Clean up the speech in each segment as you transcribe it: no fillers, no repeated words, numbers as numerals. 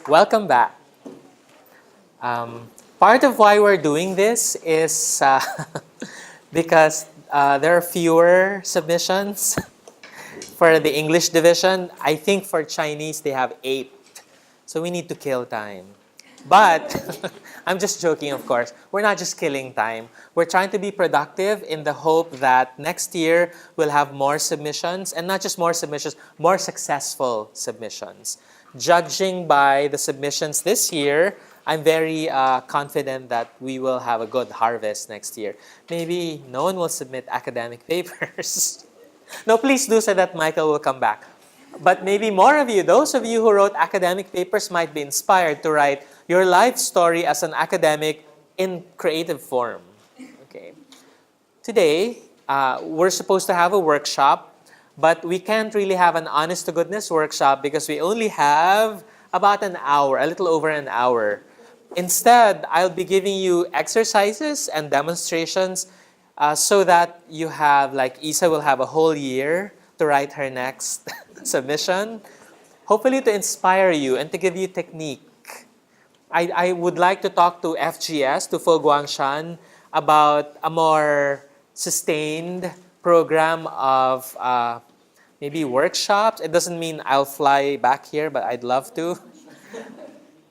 Welcome back. Part of why we're doing this is because there are fewer submissions for the English division. I think for Chinese they have 8. So we need to kill time. But I'm just joking, of course. We're not just killing time. We're trying to be productive in the hope that next year we'll have more submissions, and not just more submissions, more successful submissions. Judging by the submissions this year, I'm very confident that we will have a good harvest next year. Maybe no one will submit academic papers. No, please do so that Michael will come back. But maybe more of you, those of you who wrote academic papers might be inspired to write your life story as an academic in creative form. Okay. Today, we're supposed to have a workshop, but we can't really have an honest-to-goodness workshop because we only have about an hour, a little over an hour. Instead, I'll be giving you exercises and demonstrations so that you have, like Isa will have a whole year to write her next submission, hopefully to inspire you and to give you technique. I would like to talk to FGS, to Fo Guangshan, about a more sustained program of maybe workshops. It doesn't mean I'll fly back here, but I'd love to.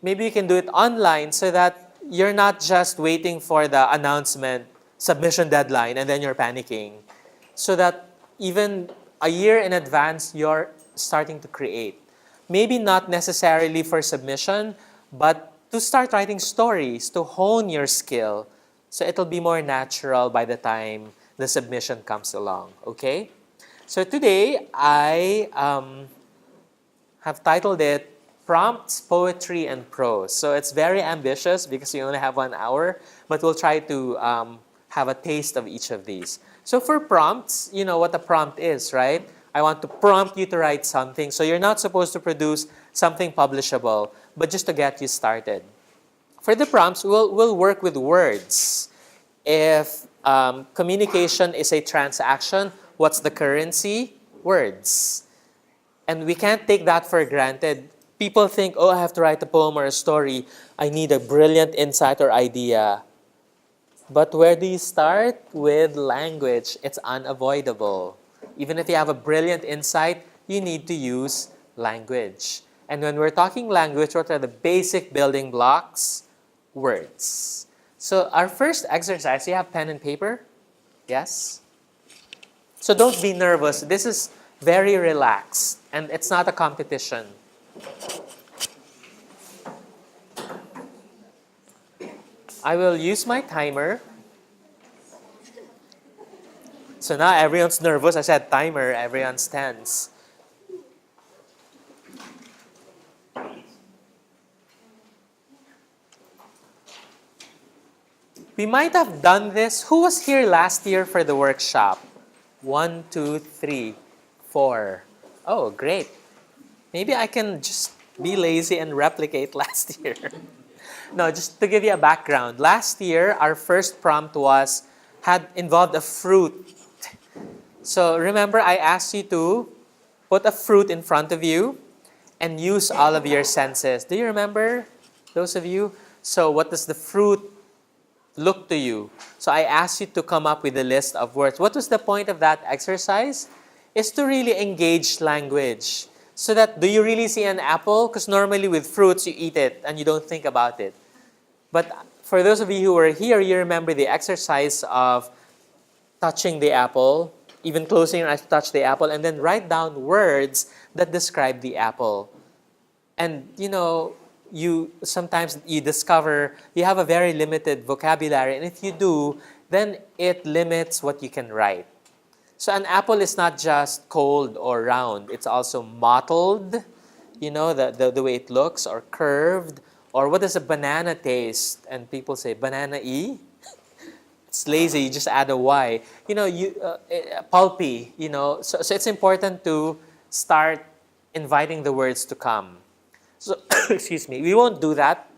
Maybe you can do it online so that you're not just waiting for the announcement, submission deadline, and then you're panicking. So that even a year in advance, you're starting to create. Maybe not necessarily for submission, but to start writing stories, to hone your skill. So it'll be more natural by the time the submission comes along, okay? So today, I have titled it Prompts, Poetry, and Prose. So it's very ambitious because we only have 1 hour, but we'll try to have a taste of each of these. So for prompts, you know what a prompt is, right? I want to prompt you to write something. So you're not supposed to produce something publishable, but just to get you started. For the prompts, we'll work with words. If communication is a transaction, what's the currency? Words. And we can't take that for granted. People think, oh, I have to write a poem or a story. I need a brilliant insight or idea. But where do you start? With language. It's unavoidable. Even if you have a brilliant insight, you need to use language. And when we're talking language, what are the basic building blocks? Words. So our first exercise, you have pen and paper? Yes? So don't be nervous. This is very relaxed, and it's not a competition. I will use my timer. So now everyone's nervous. I said timer, everyone's tense. We might have done this. Who was here last year for the workshop? 1, 2, 3, 4. Oh, great. Maybe I can just be lazy and replicate last year. No, just to give you a background. Last year, our first prompt had involved a fruit. So remember, I asked you to put a fruit in front of you and use all of your senses. Do you remember, those of you? So what does the fruit look to you? So I asked you to come up with a list of words. What was the point of that exercise? Is to really engage language. So that, do you really see an apple? Because normally with fruits, you eat it and you don't think about it. But for those of you who were here, you remember the exercise of touching the apple, even closing your eyes to touch the apple, and then write down words that describe the apple. And, you know, sometimes you discover you have a very limited vocabulary, and if you do, then it limits what you can write. So an apple is not just cold or round, it's also mottled, you know, the way it looks, or curved, or what does a banana taste? And people say, banana-y? It's lazy, you just add a Y. You know, pulpy, you know, so it's important to start inviting the words to come. So, excuse me, we won't do that.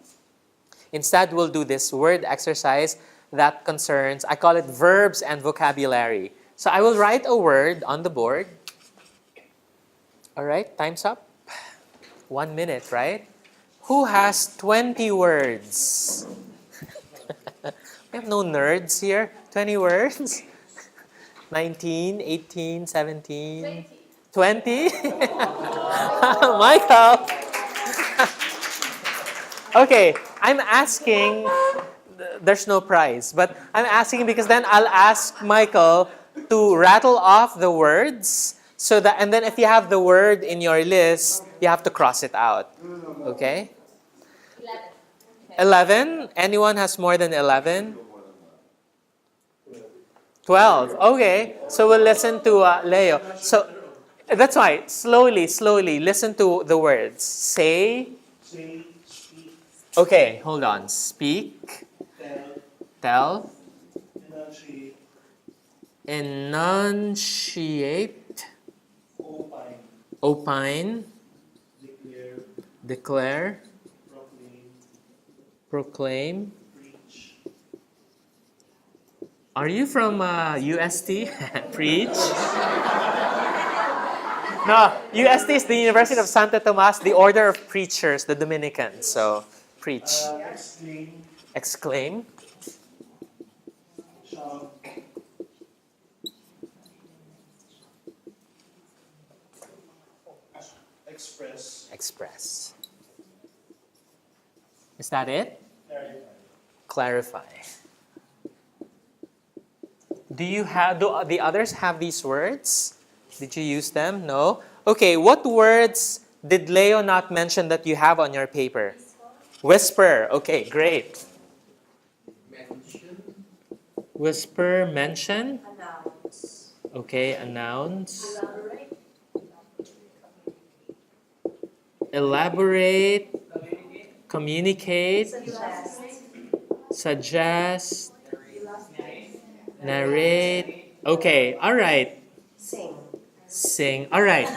Instead, we'll do this word exercise that concerns, I call it verbs and vocabulary. So I will write a word on the board. All right, time's up. 1 minute, right? Who has 20 words? We have no nerds here. 20 words? 19, 18, 17, 20? Michael! Okay, I'm asking, there's no prize, but I'm asking because then I'll ask Michael to rattle off the words, so that, and then if you have the word in your list, you have to cross it out. Okay? 11? Anyone has more than 11? 12. Okay, so we'll listen to Leo. So that's why, slowly, listen to the words. Say. Okay, hold on. Speak. Tell. Enunciate. Opine. Declare. Proclaim. Are you from UST? Preach? No, UST is the University of Santo Tomas, the Order of Preachers, the Dominicans. So, preach. Exclaim. Express. Is that it? Clarify. Do the others have these words? Did you use them? No? Okay, what words did Leo not mention that you have on your paper? Whisper. Okay, great. Mention. Whisper, mention. Announce. Okay, announce. Elaborate. Communicate. Suggest. Narrate. Okay, all right. Sing. All right.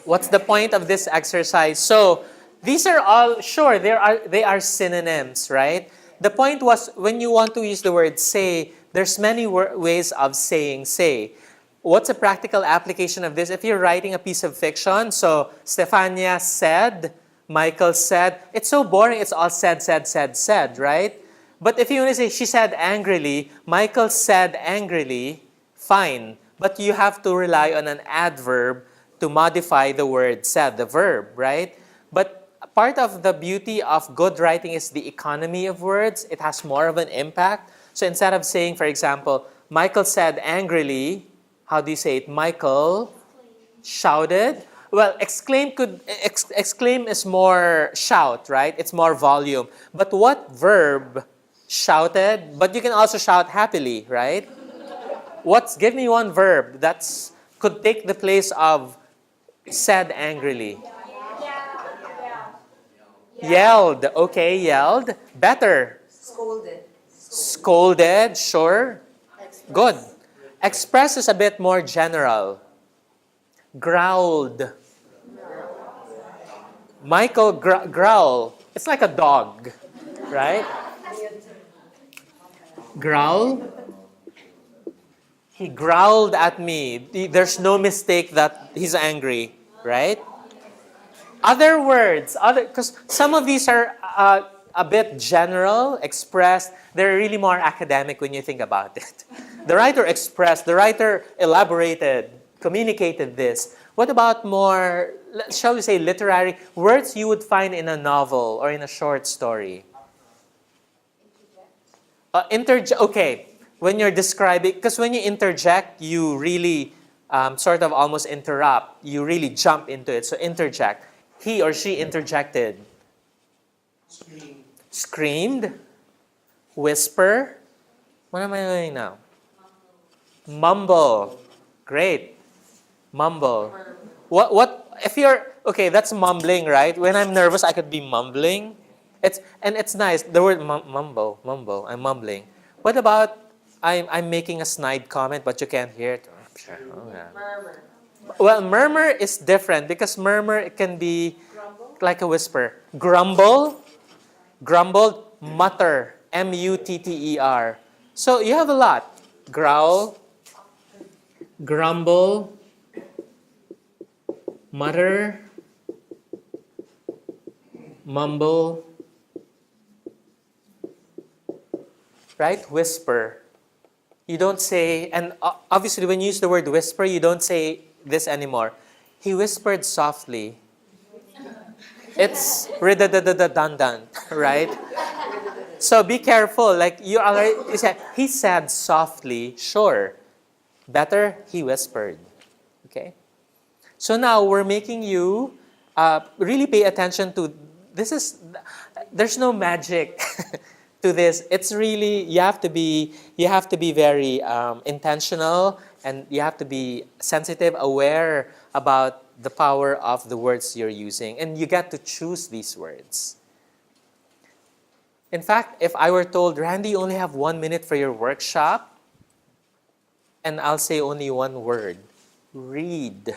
What's the point of this exercise? So, these are all, sure, they are synonyms, right? The point was, when you want to use the word say, there's many ways of saying say. What's a practical application of this? If you're writing a piece of fiction, so Stefania said, Michael said, it's so boring, it's all said, right? But if you want to say, she said angrily, Michael said angrily, fine. But you have to rely on an adverb to modify the word said, the verb, right? But part of the beauty of good writing is the economy of words. It has more of an impact. So instead of saying, for example, Michael said angrily, how do you say it? Michael shouted. Well, exclaim is more shout, right? It's more volume. But what verb shouted? But you can also shout happily, right? Give me one verb that's could take the place of said angrily. Yelled. Okay, yelled. Better. Scolded, sure. Good. Express is a bit more general. Growled. Michael growl. It's like a dog, right? Growl. He growled at me. There's no mistake that he's angry, right? Other words, because some of these are a bit general, expressed. They're really more academic when you think about it. The writer expressed, the writer elaborated, communicated this. What about more, shall we say, literary words you would find in a novel or in a short story? Okay. When you're describing, because when you interject, you really sort of almost interrupt. You really jump into it. So interject. He or she interjected. Screamed. Whisper. What am I doing now? Mumble. Great. Mumble. What if you're okay, that's mumbling, right? When I'm nervous, I could be mumbling. It's nice. The word mumble. I'm mumbling. What about I'm making a snide comment, but you can't hear it? Sure. Oh, yeah. Murmur. Well, murmur is different because murmur it can be like a whisper. Grumble, mutter, mutter. So you have a lot. Growl, grumble, mutter, mumble, right? Whisper. You don't say, and obviously when you use the word whisper, you don't say this anymore. He whispered softly. It's redundant, right? So be careful. Like you already, he said softly, sure. Better, he whispered. Okay? So now we're making you really pay attention to, there's no magic to this. It's really, you have to be very intentional, and you have to be sensitive, aware about the power of the words you're using. And you get to choose these words. In fact, if I were told, Randy, you only have 1 minute for your workshop, and I'll say only one word, read.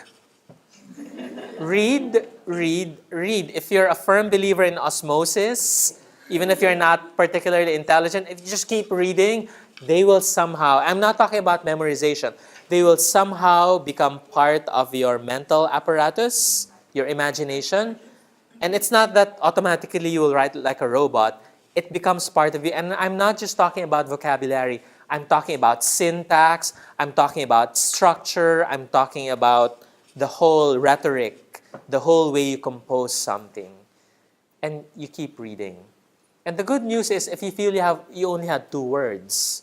Read, read, read. If you're a firm believer in osmosis, even if you're not particularly intelligent, if you just keep reading, they will somehow, I'm not talking about memorization, they will somehow become part of your mental apparatus, your imagination. And it's not that automatically you will write like a robot. It becomes part of you. And I'm not just talking about vocabulary. I'm talking about syntax. I'm talking about structure. I'm talking about the whole rhetoric, the whole way you compose something. And you keep reading. And the good news is, if you feel you only had 2 words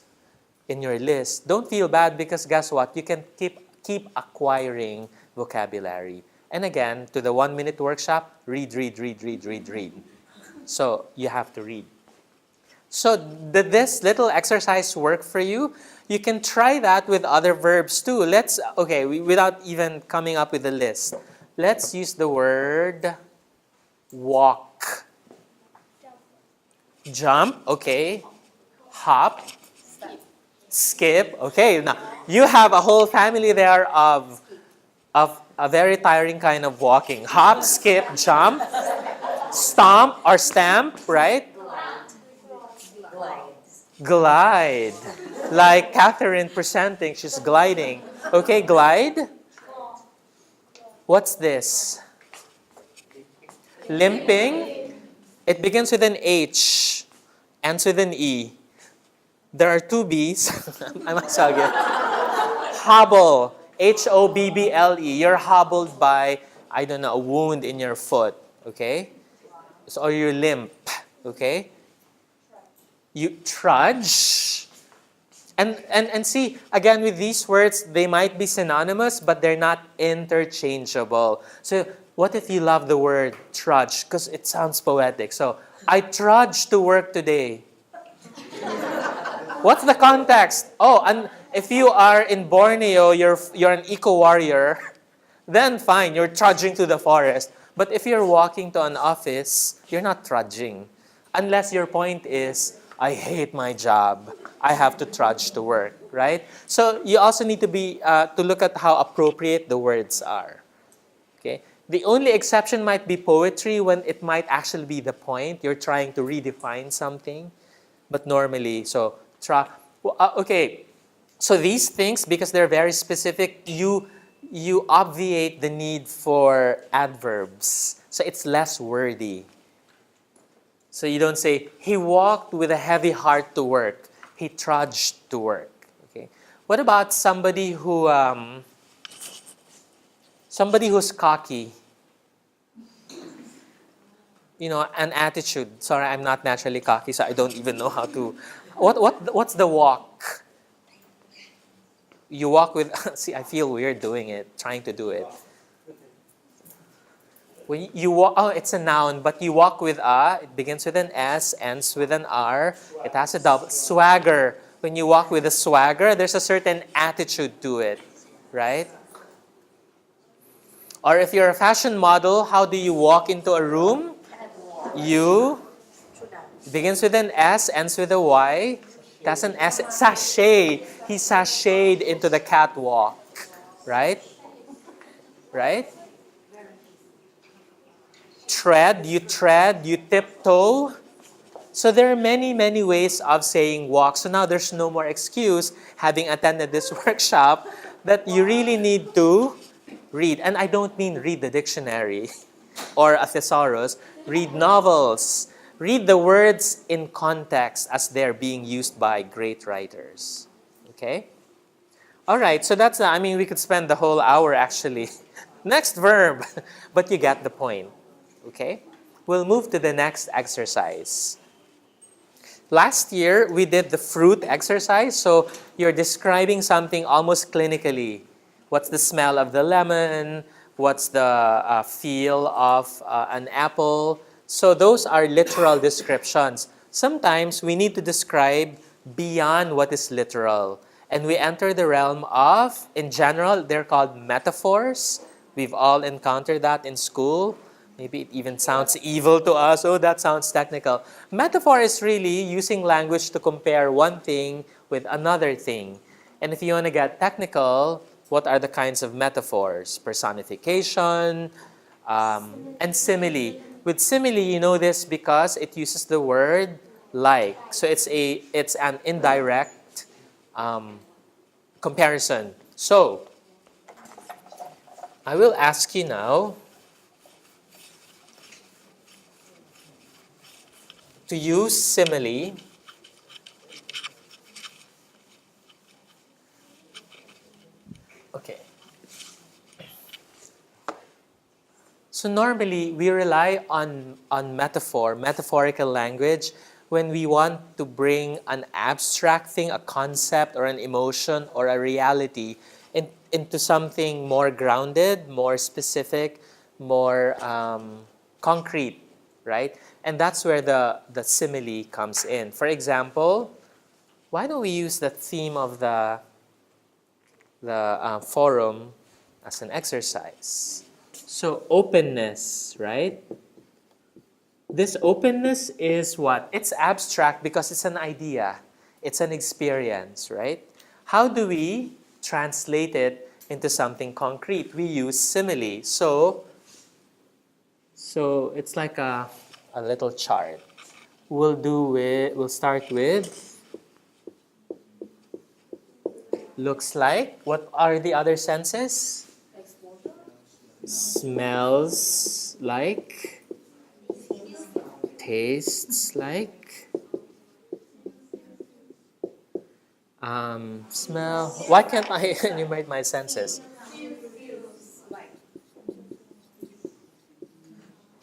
in your list, don't feel bad, because guess what? You can keep acquiring vocabulary. And again, to the 1 minute workshop, read, read, read, read, read, read. So you have to read. So did this little exercise work for you? You can try that with other verbs too. Without even coming up with a list, let's use the word walk. Jump, okay. Hop. Skip, okay. Now, you have a whole family there of a very tiring kind of walking. Hop, skip, jump, stomp or stamp, right? Glide. Like Catherine presenting, she's gliding. Okay, glide. What's this? Limping. It begins with an H, ends with an E. There are 2 B's. I must tell you. Hobble. Hobble. You're hobbled by, I don't know, a wound in your foot. Okay? So, or you limp. Okay? You trudge. And see, again, with these words, they might be synonymous, but they're not interchangeable. So what if you love the word trudge? Because it sounds poetic. So, I trudge to work today. What's the context? Oh, and if you are in Borneo, you're an eco-warrior, then fine, you're trudging to the forest. But if you're walking to an office, you're not trudging. Unless your point is, I hate my job. I have to trudge to work, right? So you also need to look at how appropriate the words are. Okay? The only exception might be poetry, when it might actually be the point. You're trying to redefine something. But normally, okay. So these things, because they're very specific, you obviate the need for adverbs. So it's less wordy. So you don't say, he walked with a heavy heart to work. He trudged to work. Okay. What about somebody who's cocky? You know, an attitude. Sorry, I'm not naturally cocky, so I don't even know how to. What's the walk? You walk with. See, I feel weird doing it, trying to do it. When you walk, it's a noun, but you walk with a. It begins with an S, ends with an R. It has a double swagger. When you walk with a swagger, there's a certain attitude to it, right? Or if you're a fashion model, how do you walk into a room? You begins with an S, ends with a Y. That's an S. Sashay. He sashayed into the catwalk, right? Right? Tread, you tiptoe. So there are many, many ways of saying walk. So now there's no more excuse, having attended this workshop, that you really need to read. And I don't mean read the dictionary. or a thesaurus, read novels, read the words in context as they're being used by great writers. Okay? All right, so that's, we could spend the whole hour actually. Next verb, but you get the point. Okay? We'll move to the next exercise. Last year, we did the fruit exercise. So you're describing something almost clinically. What's the smell of the lemon? What's the feel of an apple? So those are literal descriptions. Sometimes we need to describe beyond what is literal. And we enter the realm of, in general, they're called metaphors. We've all encountered that in school. Maybe it even sounds evil to us. Oh, that sounds technical. Metaphor is really using language to compare one thing with another thing. And if you want to get technical, what are the kinds of metaphors? Personification and simile. With simile, you know this because it uses the word like. So it's an indirect comparison. So I will ask you now to use simile Okay. So normally, we rely on metaphorical language, when we want to bring an abstract thing, a concept or an emotion or a reality into something more grounded, more specific, more concrete, right? And that's where the simile comes in. For example, why don't we use the theme of the forum as an exercise? So openness, right? This openness is what? It's abstract because it's an idea. It's an experience, right? How do we translate it into something concrete? We use simile. So it's like a little chart. We'll start with looks like. What are the other senses? Smells like. Tastes like. Smell. Why can't I enumerate my senses?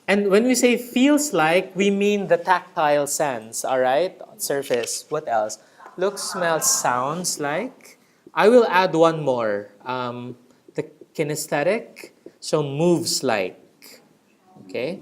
And when we say feels like, we mean the tactile sense, all right? Surface. What else? Looks, smells, sounds like. I will add one more. The kinesthetic. So moves like. Okay?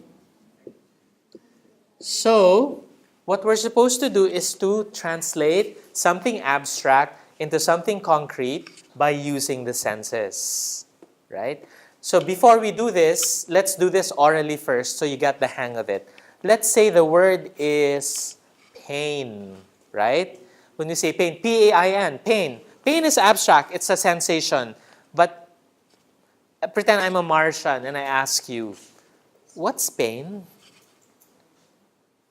So what we're supposed to do is to translate something abstract into something concrete by using the senses. Right? So before we do this, let's do this orally first so you get the hang of it. Let's say the word is pain, right? When you say pain, P-A-I-N, pain. Pain is abstract, it's a sensation. But pretend I'm a Martian and I ask you, what's pain?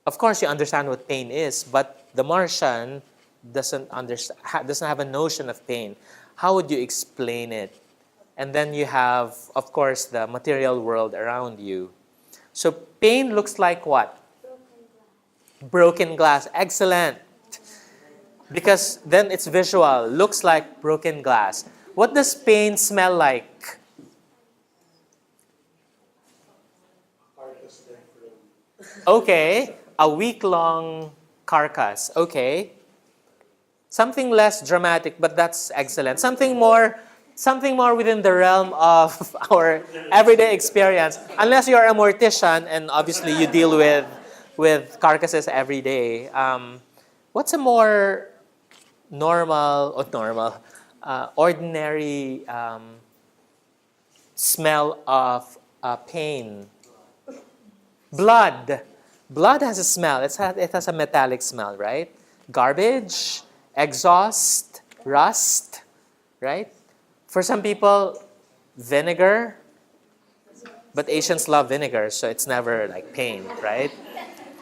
Of course, you understand what pain is, but the Martian doesn't have a notion of pain. How would you explain it? And then you have, of course, the material world around you. So pain looks like what? Broken glass. Excellent. Because then it's visual. Looks like broken glass. What does pain smell like? Okay. A week-long carcass. Okay. Something less dramatic, but that's excellent. Something more within the realm of our everyday experience. Unless you're a mortician and obviously you deal with carcasses every day. What's a more ordinary smell of pain? Blood. Blood has a smell. It has a metallic smell, right? Garbage, exhaust, rust, right? For some people, vinegar, but Asians love vinegar, so it's never like pain, right?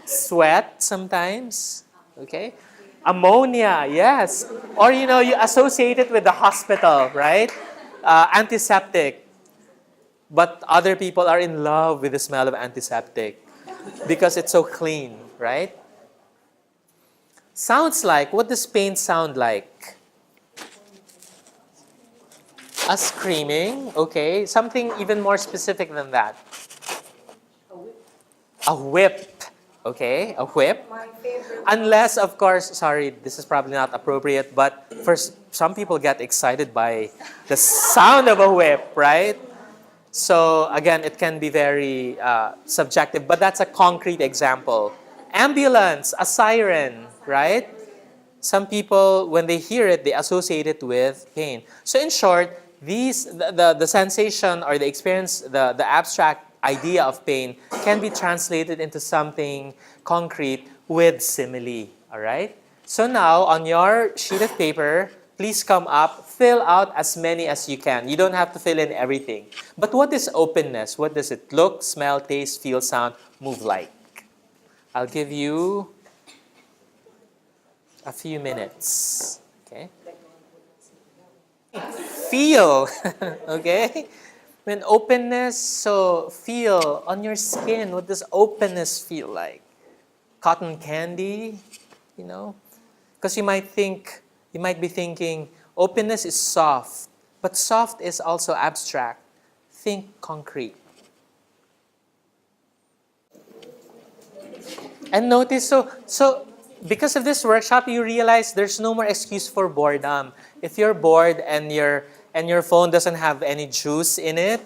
Sweat sometimes, okay? Ammonia, yes. Or, you associate it with the hospital, right? Antiseptic. But other people are in love with the smell of antiseptic because it's so clean, right? Sounds like, what does pain sound like? A screaming, okay. Something even more specific than that. A whip, okay, a whip. Unless, of course, sorry, this is probably not appropriate, but some people get excited by the sound of a whip, right? So again, it can be very subjective, but that's a concrete example. Ambulance, a siren, right? Some people, when they hear it, they associate it with pain. So in short, the sensation or the experience, the abstract idea of pain can be translated into something concrete with simile, all right? So now, on your sheet of paper, please come up, fill out as many as you can. You don't have to fill in everything. But what is openness? What does it look, smell, taste, feel, sound, move like? I'll give you a few minutes, okay? Feel, okay? When openness, so feel on your skin, what does openness feel like? Cotton candy, you know? Because you might be thinking, openness is soft, but soft is also abstract. Think concrete. And notice, so because of this workshop, you realize there's no more excuse for boredom. If you're bored and your phone doesn't have any juice in it,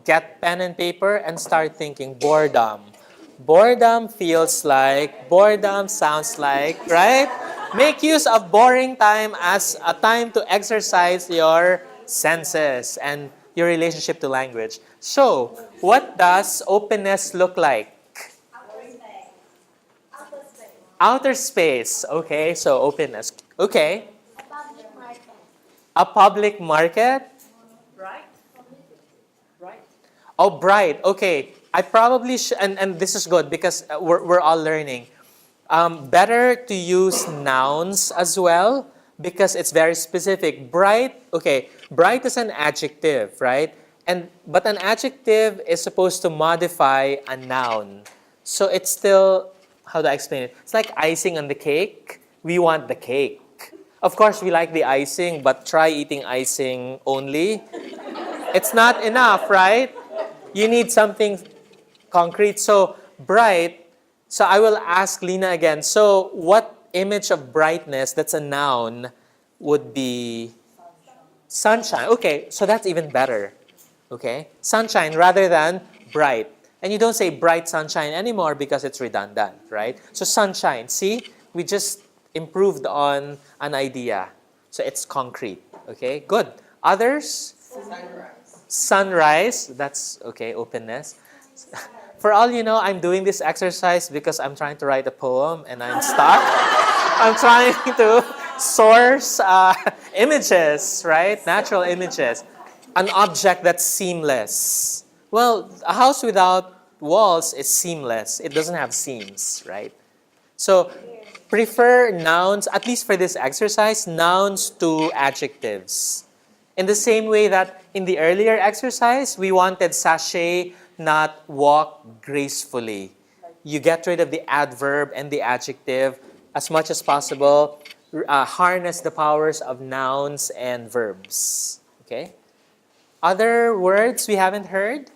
get pen and paper and start thinking boredom. Boredom feels like, boredom sounds like, right? Make use of boring time as a time to exercise your senses and your relationship to language. So, what does openness look like? Outer space. Okay, so openness. Okay. A public market? Bright. Oh, bright. Okay. I probably should, and this is good because we're all learning. Better to use nouns as well because it's very specific. Bright, okay. Bright is an adjective, right? But an adjective is supposed to modify a noun. So it's still, how do I explain it? It's like icing on the cake. We want the cake. Of course, we like the icing, but try eating icing only. It's not enough, right? You need something concrete. So, bright. So, I will ask Lena again. So, what image of brightness that's a noun would be sunshine? Okay, so that's even better. Okay? Sunshine rather than bright. And you don't say bright sunshine anymore because it's redundant, right? So, sunshine. See? We just improved on an idea. So it's concrete. Okay, good. Others? Sunrise. That's okay, openness. For all you know, I'm doing this exercise because I'm trying to write a poem and I'm stuck. I'm trying to source images, right? Natural images. An object that's seamless. Well, a house without walls is seamless. It doesn't have seams, right? So, prefer nouns, at least for this exercise, nouns to adjectives. In the same way that in the earlier exercise, we wanted sachet, not walk gracefully. You get rid of the adverb and the adjective as much as possible. Harness the powers of nouns and verbs. Okay? Other words we haven't heard?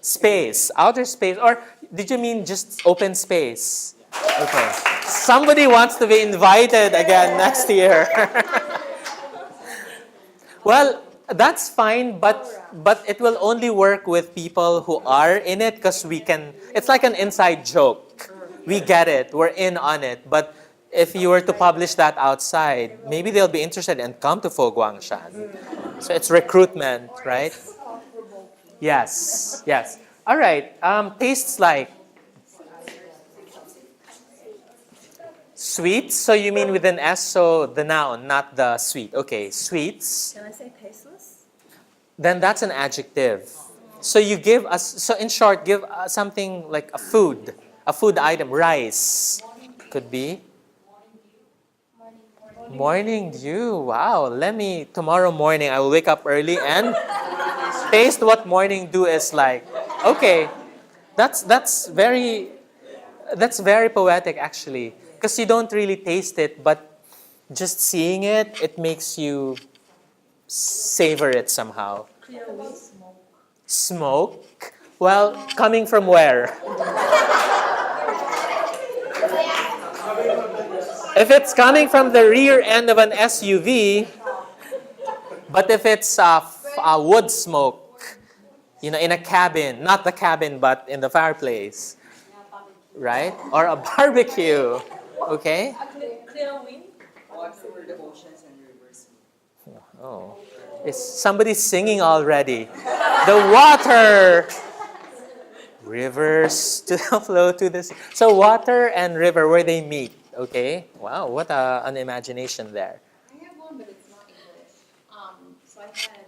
Space. Outer space. Or did you mean just open space? Okay. Somebody wants to be invited again next year. Well, that's fine, but it will only work with people who are in it because it's like an inside joke. We get it. We're in on it. But if you were to publish that outside, maybe they'll be interested and come to Fo Guangshan. So it's recruitment, right? Yes. All right. Tastes like sweets. So you mean with an S, so the noun, not the sweet. Okay, sweets. Can I say tasteless? Then that's an adjective. So you give us. So in short, give something like a food item. Rice could be. Morning dew. Wow. Tomorrow morning I will wake up early and Taste what morning dew is like. Okay, that's very poetic actually, because you don't really taste it, but just seeing it, it makes you savor it somehow. Smoke? Well, coming from where? If it's coming from the rear end of an SUV, but if it's wood smoke, in a cabin, not the cabin, but in the fireplace, right? Or a barbecue, okay? Clear wind. Oh, is somebody singing already? The water, rivers to flow to the sea. So water and river, where they meet, okay? Wow, what an imagination there. I have one, but it's not English. So I had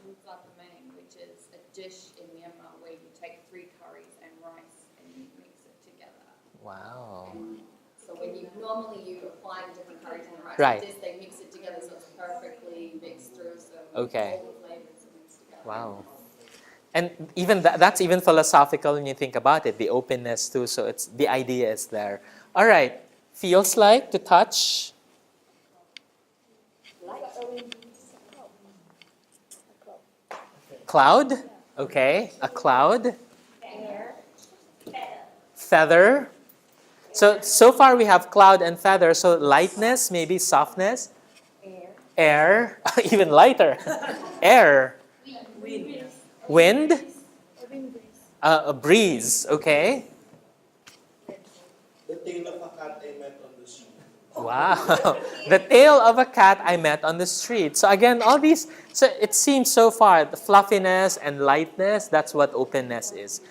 Mutlathamang, which is a dish in Myanmar where you take 3 curries and rice and you mix it together. Wow. So when you apply different curries and rice, Right. they mix it together so it's perfectly mixed through. So Okay. all the flavors are mixed together. Wow. And even that's even philosophical when you think about it, the openness too. So it's the idea is there. All right. Feels like to touch. Cloud. Okay. A cloud. Feather. So far we have cloud and feather. So lightness, maybe softness. Air. Even lighter. Air. Wind. A breeze. Okay. The tail of a cat I met on the street. Wow. The tail of a cat I met on the street. So again, all these, so it seems so far, the fluffiness and lightness, that's what openness is.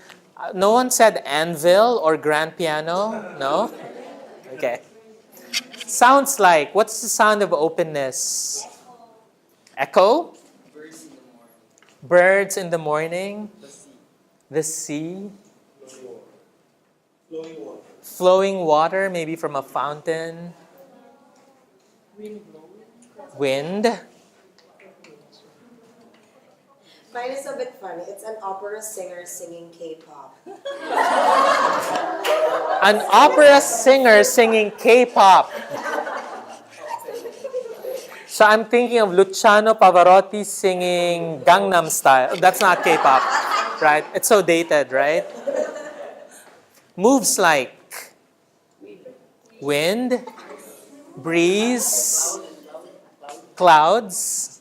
No one said anvil or grand piano? No? Okay. Sounds like, what's the sound of openness? Echo? Birds in the morning. The sea. Flowing water. Flowing water, maybe from a fountain. Wind. Mine is a bit funny. It's an opera singer singing K-pop. An opera singer singing K-pop. So I'm thinking of Luciano Pavarotti singing Gangnam Style. That's not K-pop, right? It's so dated, right? Moves like wind, breeze, clouds.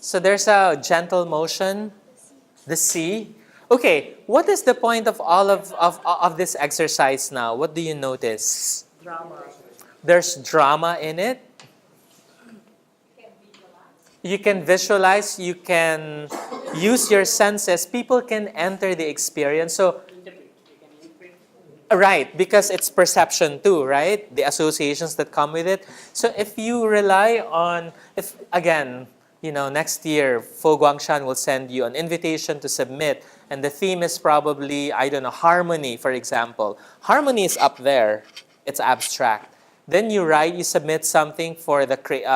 So there's a gentle motion, the sea. Okay, what is the point of all of this exercise now? What do you notice? Drama. There's drama in it. You can visualize, you can use your senses. People can enter the experience. So, right, because it's perception too, right? The associations that come with it. So if you rely on, next year, Fo Guangshan will send you an invitation to submit, and the theme is probably, harmony, for example. Harmony is up there. It's abstract. Then you submit something for the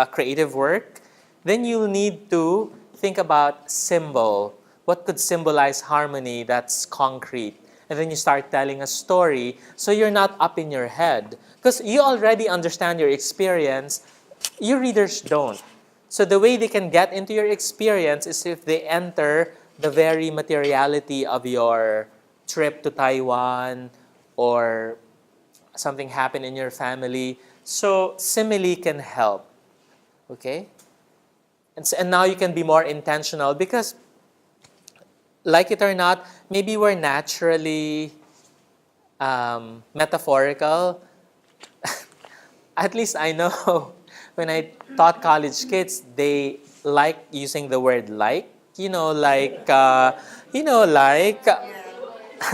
creative work. Then you need to think about symbol. What could symbolize harmony that's concrete? And then you start telling a story so you're not up in your head. Because you already understand your experience. Your readers don't. So the way they can get into your experience is if they enter the very materiality of your trip to Taiwan or something happened in your family. So simile can help. Okay? And now you can be more intentional because, like it or not, maybe we're naturally metaphorical. At least I know when I taught college kids, they like using the word like.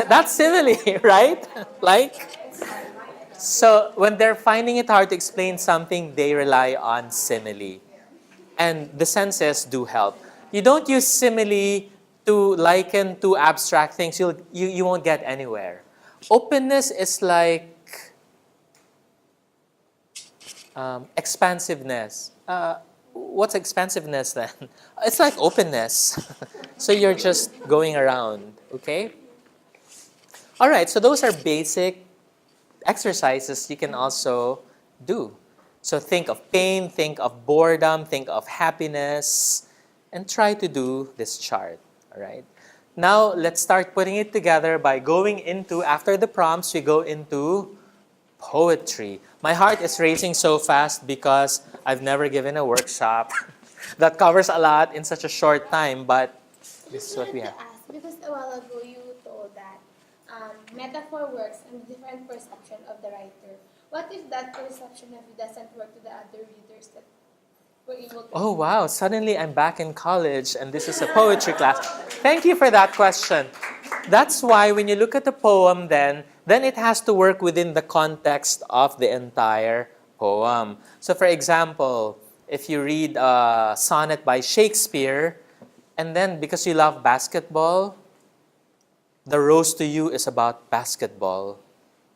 That's simile, right? Like. So when they're finding it hard to explain something, they rely on simile. And the senses do help. You don't use simile to liken two abstract things. You won't get anywhere. Openness is like expansiveness. what's expansiveness then? It's like openness. So you're just going around, okay? All right, so those are basic exercises you can also do. So think of pain, think of boredom, think of happiness, and try to do this chart, all right? Now, let's start putting it together by going into, after the prompts, we go into poetry. My heart is racing so fast because I've never given a workshop that covers a lot in such a short time, but this is what we have. I ask, because a while ago you told that metaphor works in different perception of the writer. What if that perception of it doesn't work to the other readers that were able to... Oh, wow. Suddenly I'm back in college and this is a poetry class. Thank you for that question. That's why when you look at the poem then it has to work within the context of the entire poem. So for example, if you read a sonnet by Shakespeare, and then because you love basketball, the rose to you is about basketball.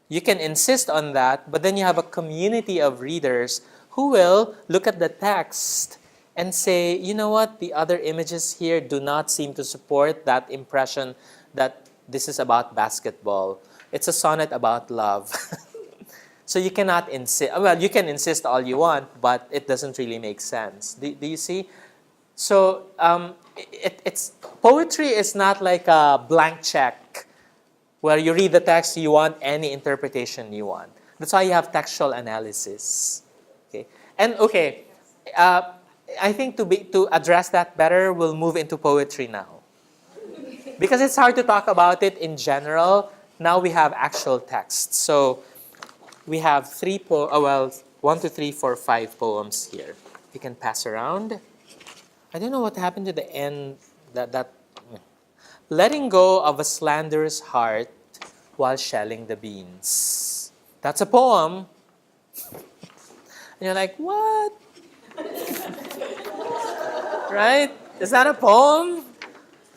You can insist on that, but then you have a community of readers who will look at the text and say, you know what, the other images here do not seem to support that impression that this is about basketball. It's a sonnet about love. So you cannot insist, well, you can insist all you want, but it doesn't really make sense. Do you see? So it's poetry is not like a blank check where you read the text, you want any interpretation you want. That's why you have textual analysis. Okay, and okay, I think to address that better, we'll move into poetry now. Because it's hard to talk about it in general. Now we have actual texts. So we have 1, 2, 3, 4, 5 poems here. You can pass around. I don't know what happened to the end. Letting go of a slanderous heart while shelling the beans. That's a poem. And you're like, what? Right? Is that a poem?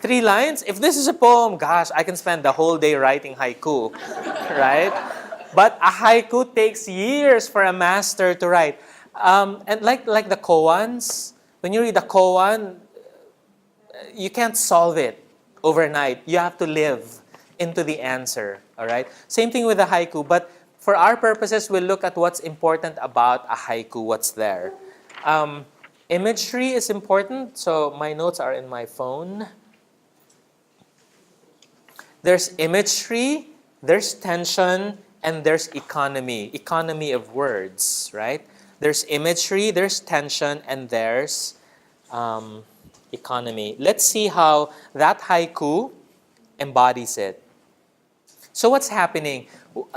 3 lines? If this is a poem, gosh, I can spend the whole day writing haiku. Right? But a haiku takes years for a master to write. And like the koans, when you read a koan, you can't solve it overnight. You have to live into the answer. All right? Same thing with the haiku. But for our purposes, we'll look at what's important about a haiku, what's there. Imagery is important. So my notes are in my phone. There's imagery, there's tension, and there's economy. Economy of words, right? There's imagery, there's tension, and there's economy. Let's see how that haiku embodies it. So what's happening?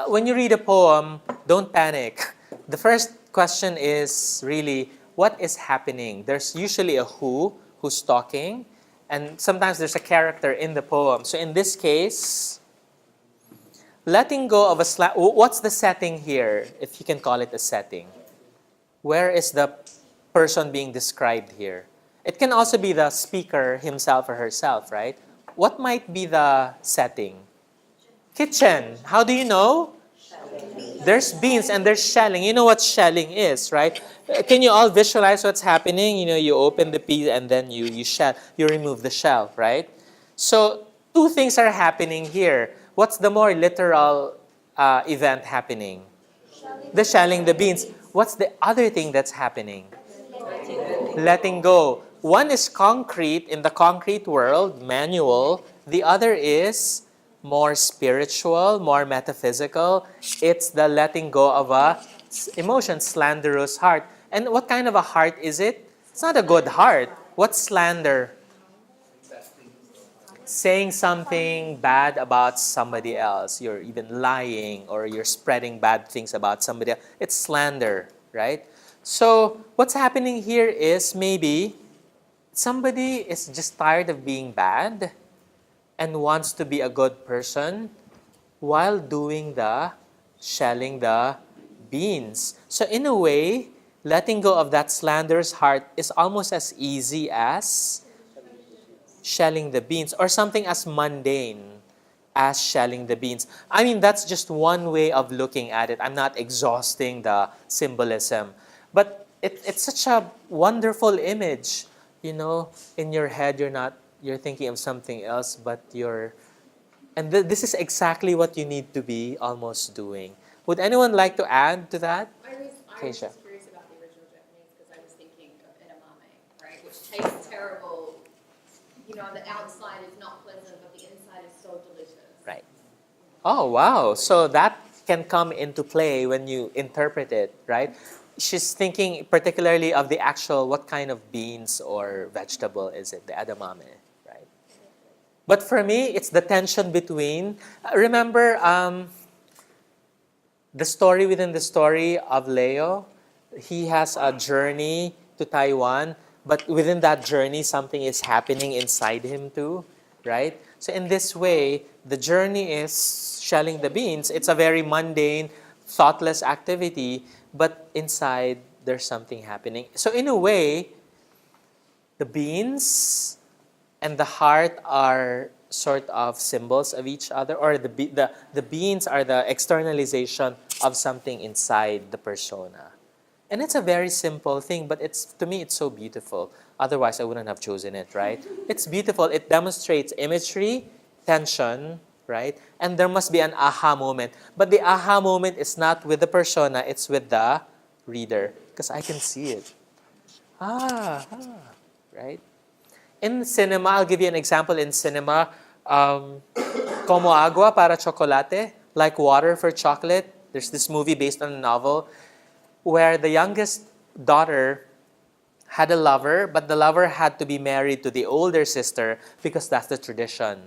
When you read a poem, don't panic. The first question is really, what is happening? There's usually a who's talking, and sometimes there's a character in the poem. So in this case, letting go of what's the setting here, if you can call it a setting? Where is the person being described here? It can also be the speaker himself or herself, right? What might be the setting? Kitchen. How do you know? There's beans and there's shelling. You know what shelling is, right? Can you all visualize what's happening? You know, you open the pea and then you shell. You remove the shell, right? So 2 things are happening here. What's the more literal event happening? The shelling the beans. What's the other thing that's happening? Letting go. One is concrete, in the concrete world, manual. The other is more spiritual, more metaphysical. It's the letting go of a emotion, slanderous heart. And what kind of a heart is it? It's not a good heart. What's slander? Saying something bad about somebody else. You're even lying or you're spreading bad things about somebody else. It's slander, right? So what's happening here is maybe somebody is just tired of being bad and wants to be a good person while doing the shelling the beans. So in a way, letting go of that slanderous heart is almost as easy as shelling the beans, or something as mundane as shelling the beans. I mean, that's just one way of looking at it. I'm not exhausting the symbolism. But it's such a wonderful image. You know, in your head, you're thinking of something else, but this is exactly what you need to be almost doing. Would anyone like to add to that? I was Keisha. just curious about the original Japanese because I was thinking of edamame, right, which tastes terrible. You know, the outside is not pleasant, but the inside is so delicious. Right. Oh, wow. So that can come into play when you interpret it, right? She's thinking particularly of the actual, what kind of beans or vegetable is it, the edamame, right? But for me, it's the tension between, remember the story within the story of Leo? He has a journey to Taiwan, but within that journey, something is happening inside him too, right? So in this way, the journey is shelling the beans. It's a very mundane, thoughtless activity, but inside there's something happening. So in a way, the beans and the heart are sort of symbols of each other, or the beans are the externalization of something inside the persona. And it's a very simple thing, but to me, it's so beautiful. Otherwise, I wouldn't have chosen it, right? It's beautiful. It demonstrates imagery, tension, right? And there must be an aha moment. But the aha moment is not with the persona, it's with the reader. Because I can see it. Right? In cinema, I'll give you an example in cinema. Como agua para chocolate, like water for chocolate. There's this movie based on a novel where the youngest daughter had a lover, but the lover had to be married to the older sister because that's the tradition.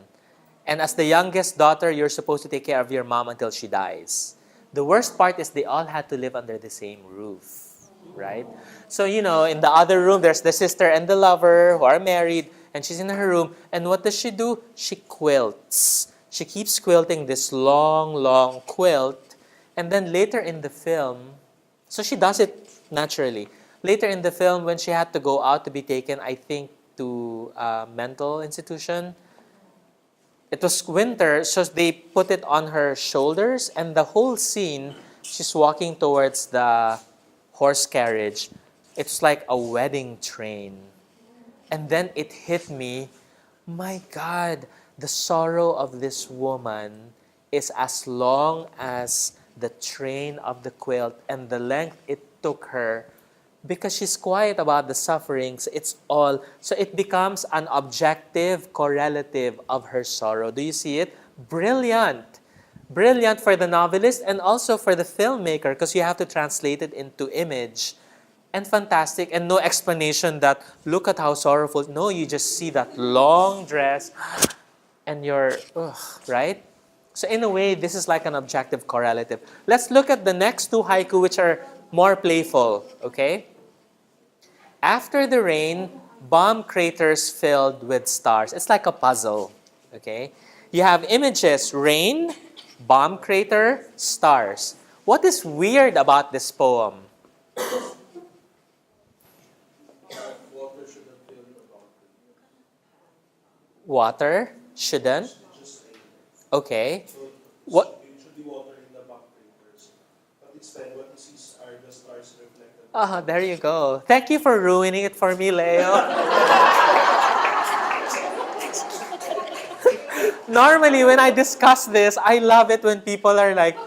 And as the youngest daughter, you're supposed to take care of your mom until she dies. The worst part is they all had to live under the same roof, right? So, you know, in the other room, there's the sister and the lover who are married, and she's in her room. And what does she do? She quilts. She keeps quilting this long, long quilt. And then later in the film, so she does it naturally. Later in the film, when she had to go out to be taken, I think, to a mental institution, it was winter, so they put it on her shoulders, and the whole scene, she's walking towards the horse carriage. It's like a wedding train. And then it hit me, my God, the sorrow of this woman is as long as the train of the quilt and the length it took her, because she's quiet about the sufferings. It's all, so it becomes an objective correlative of her sorrow. Do you see it? Brilliant. Brilliant for the novelist and also for the filmmaker, because you have to translate it into image. And fantastic, and no explanation that, look at how sorrowful. No, you just see that long dress and you're, right? So in a way, this is like an objective correlative. Let's look at the next two haiku, which are more playful, okay? After the rain, bomb craters filled with stars. It's like a puzzle, okay? You have images, rain, bomb crater, stars. What is weird about this poem? Water shouldn't fill the bomb. Water shouldn't? Just rain. Okay. So What? it should be water in the bomb craters. But instead, what he sees are the stars reflected. Oh, there you go. Thank you for ruining it for me, Leo. Normally, when I discuss this, I love it when people are like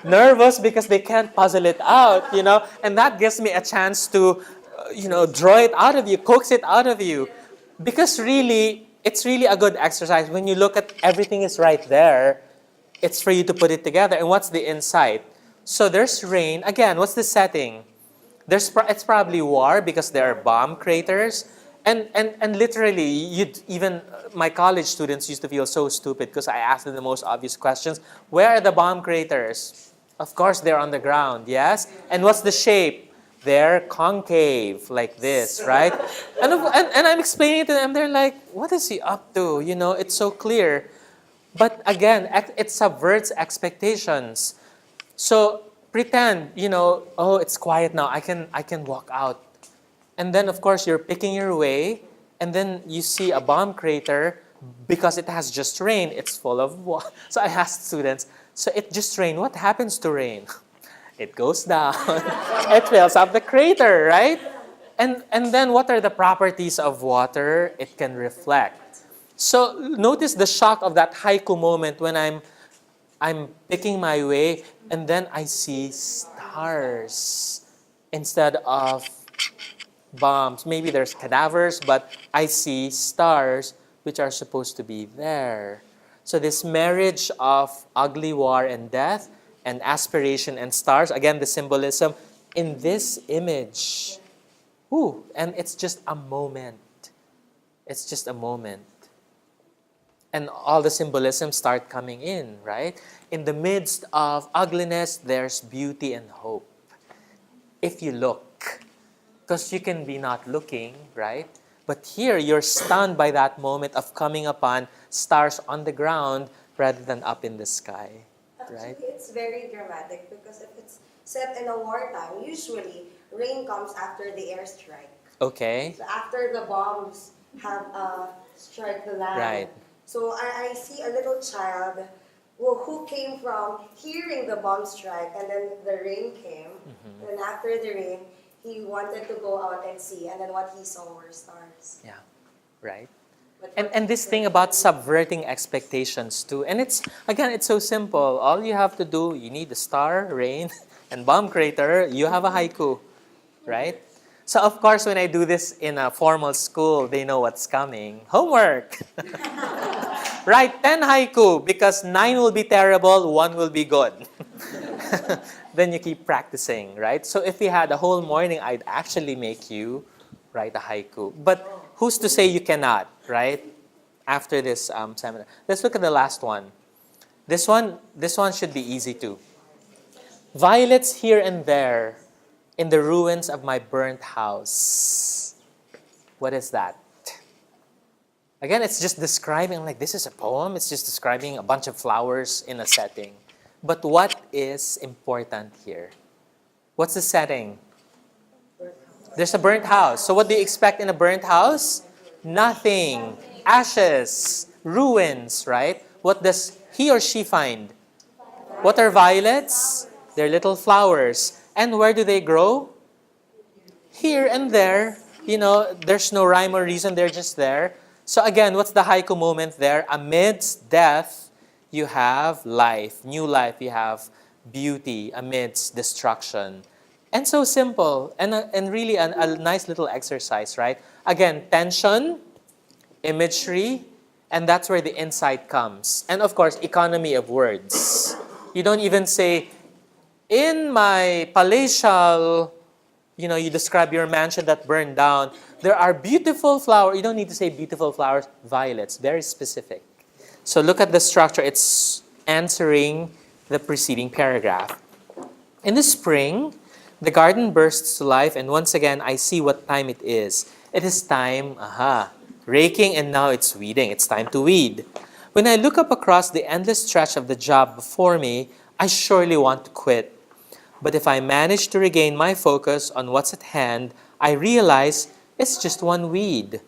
nervous because they can't puzzle it out, you know? And that gives me a chance to, draw it out of you, coax it out of you. Because really, it's really a good exercise. When you look at everything is right there, it's for you to put it together. And what's the insight? So there's rain. Again, what's the setting? It's probably war because there are bomb craters. And literally, even my college students used to feel so stupid because I asked them the most obvious questions. Where are the bomb craters? Of course, they're on the ground, yes? And what's the shape? They're concave, like this, right? And I'm explaining it to them. They're like, what is he up to? You know, it's so clear. But again, it subverts expectations. So pretend, it's quiet now. I can walk out. And then, of course, you're picking your way, and then you see a bomb crater because it has just rained. It's full of water. So I asked students, so it just rained. What happens to rain? it goes down, it fills up the crater, right? And then what are the properties of water? It can reflect. So notice the shock of that haiku moment when I'm picking my way and then I see stars instead of bombs. Maybe there's cadavers, but I see stars which are supposed to be there. So this marriage of ugly war and death and aspiration and stars, again the symbolism in this image. Ooh, and it's just a moment. It's just a moment. And all the symbolisms start coming in, right? In the midst of ugliness, there's beauty and hope. If you look, because you can be not looking, right? But here, you're stunned by that moment of coming upon stars on the ground rather than up in the sky, right? Actually, it's very dramatic because if it's set in a wartime, usually rain comes after the airstrike. Okay, So after the bombs have struck the land. right. So I see a little child who came from hearing the bomb strike and then the rain came. And then after the rain, he wanted to go out and see. And then what he saw were stars. Yeah, right. But And this thing about subverting expectations too. And it's, again, it's so simple. All you have to do, you need the star, rain, and bomb crater, you have a haiku, right? So of course, when I do this in a formal school, they know what's coming. Homework! Write 10 haiku because 9 will be terrible, 1 will be good. Then you keep practicing, right? So if we had a whole morning, I'd actually make you write a haiku. But who's to say you cannot, right? After this seminar. Let's look at the last one. This one should be easy too. Violets here and there in the ruins of my burnt house. What is that? Again, it's just describing, like, this is a poem. It's just describing a bunch of flowers in a setting. But what is important here? What's the setting? There's a burnt house. So what do you expect in a burnt house? Nothing. Ashes. Ruins, right? What does he or she find? What are violets? They're little flowers. And where do they grow? Here and there. You know, there's no rhyme or reason. They're just there. So again, what's the haiku moment there? Amidst death, you have life, new life. You have beauty amidst destruction. And so simple. And really a nice little exercise, right? Again, tension, imagery, and that's where the insight comes. And of course, economy of words. You don't even say, in my palatial, you know, you describe your mansion that burned down. There are beautiful flowers. You don't need to say beautiful flowers, violets, very specific. So look at the structure. It's answering the preceding paragraph. In the spring, the garden bursts to life, and once again, I see what time it is. It is time, raking, and now it's weeding. It's time to weed. When I look up across the endless stretch of the job before me, I surely want to quit. But if I manage to regain my focus on what's at hand, I realize it's just one weed.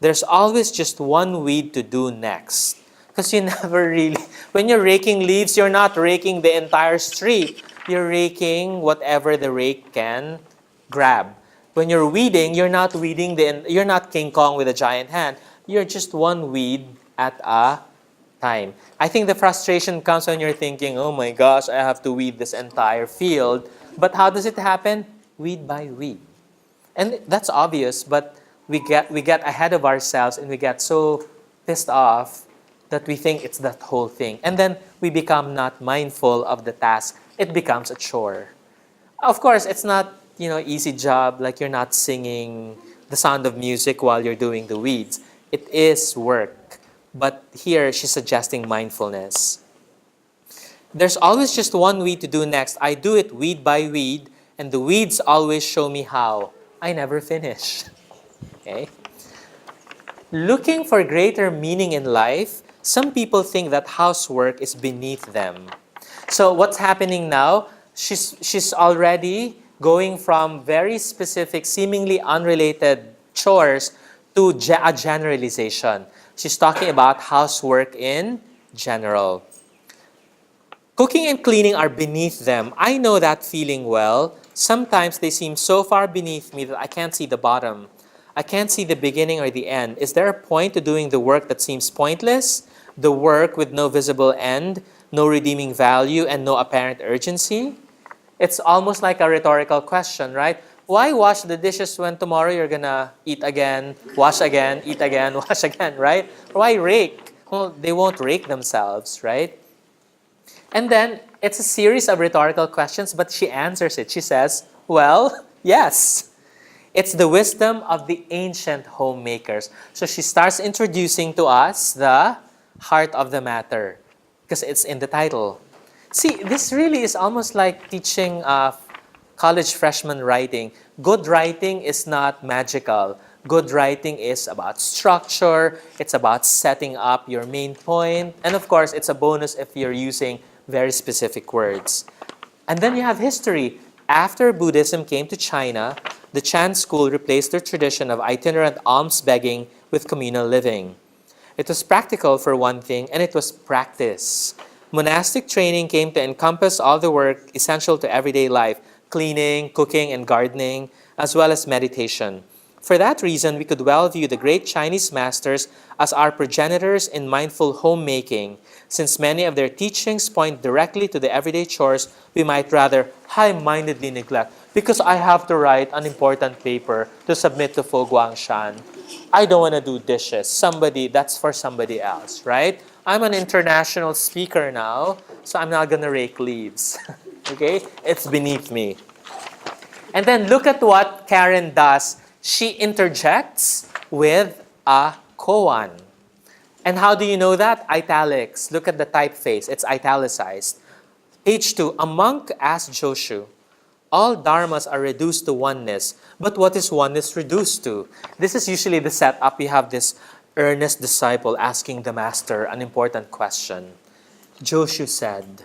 There's always just one weed to do next. Because you never really, when you're raking leaves, you're not raking the entire street. You're raking whatever the rake can grab. When you're weeding, you're not you're not King Kong with a giant hand. You're just one weed at a time. I think the frustration comes when you're thinking, oh my gosh, I have to weed this entire field. But how does it happen? Weed by weed. And that's obvious, but we get ahead of ourselves and we get so pissed off that we think it's that whole thing. And then we become not mindful of the task. It becomes a chore. Of course, it's not, easy job, like you're not singing the sound of music while you're doing the weeds. It is work. But here, she's suggesting mindfulness. There's always just one weed to do next. I do it weed by weed, and the weeds always show me how. I never finish. Okay? Looking for greater meaning in life, some people think that housework is beneath them. So what's happening now? She's already going from very specific, seemingly unrelated chores to a generalization. She's talking about housework in general. Cooking and cleaning are beneath them. I know that feeling well. Sometimes they seem so far beneath me that I can't see the bottom. I can't see the beginning or the end. Is there a point to doing the work that seems pointless? The work with no visible end, no redeeming value, and no apparent urgency? It's almost like a rhetorical question, right? Why wash the dishes when tomorrow you're gonna eat again, wash again, eat again, wash again, right? Why rake? Well, they won't rake themselves, right? And then it's a series of rhetorical questions, but she answers it. She says, well, yes. It's the wisdom of the ancient homemakers. So she starts introducing to us the heart of the matter, because it's in the title. See, this really is almost like teaching college freshman writing. Good writing is not magical. Good writing is about structure. It's about setting up your main point. And of course, it's a bonus if you're using very specific words. And then you have history. After Buddhism came to China, the Chan school replaced their tradition of itinerant alms begging with communal living. It was practical for one thing, and it was practice. Monastic training came to encompass all the work essential to everyday life, cleaning, cooking, and gardening, as well as meditation. For that reason, we could well view the great Chinese masters as our progenitors in mindful homemaking. Since many of their teachings point directly to the everyday chores we might rather high-mindedly neglect. Because I have to write an important paper to submit to Fo Guangshan. I don't want to do dishes. That's for somebody else, right? I'm an international speaker now, so I'm not going to rake leaves. Okay? It's beneath me. And then look at what Karen does. She interjects with a koan. And how do you know that? Italics. Look at the typeface. It's italicized. Page 2. A monk asked Joshu, all dharmas are reduced to oneness, but what is oneness reduced to? This is usually the setup. You have this earnest disciple asking the master an important question. Joshu said,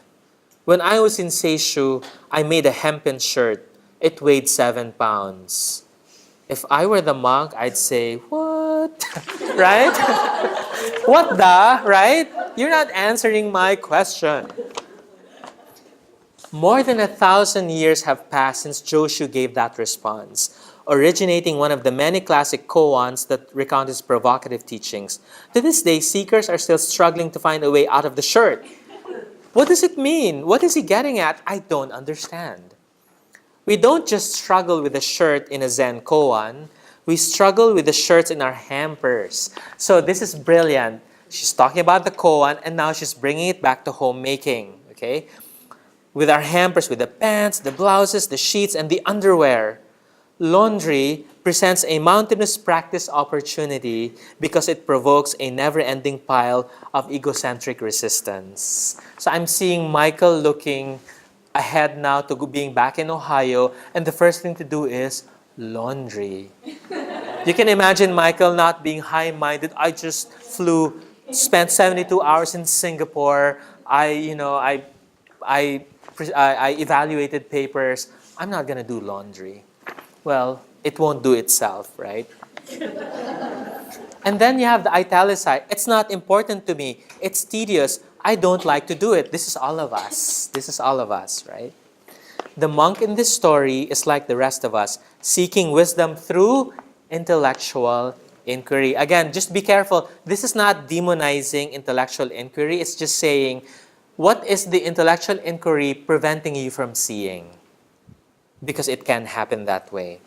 when I was in Seishu, I made a hempen shirt. It weighed 7 pounds. If I were the monk, I'd say, what? Right? What the? Right? You're not answering my question. More than 1,000 years have passed since Joshu gave that response, originating one of the many classic koans that recount his provocative teachings. To this day, seekers are still struggling to find a way out of the shirt. What does it mean? What is he getting at? I don't understand. We don't just struggle with the shirt in a Zen koan. We struggle with the shirts in our hampers. So this is brilliant. She's talking about the koan, and now she's bringing it back to homemaking. Okay? With our hampers, with the pants, the blouses, the sheets, and the underwear. Laundry presents a mountainous practice opportunity because it provokes a never-ending pile of egocentric resistance. So I'm seeing Michael looking ahead now to being back in Ohio, and the first thing to do is laundry. You can imagine Michael not being high-minded. I just flew, spent 72 hours in Singapore. I evaluated papers. I'm not going to do laundry. Well, it won't do itself, right? And then you have the italicized. It's not important to me. It's tedious. I don't like to do it. This is all of us. This is all of us, right? The monk in this story is like the rest of us, seeking wisdom through intellectual inquiry. Again, just be careful. This is not demonizing intellectual inquiry. It's just saying, what is the intellectual inquiry preventing you from seeing? Because it can happen that way.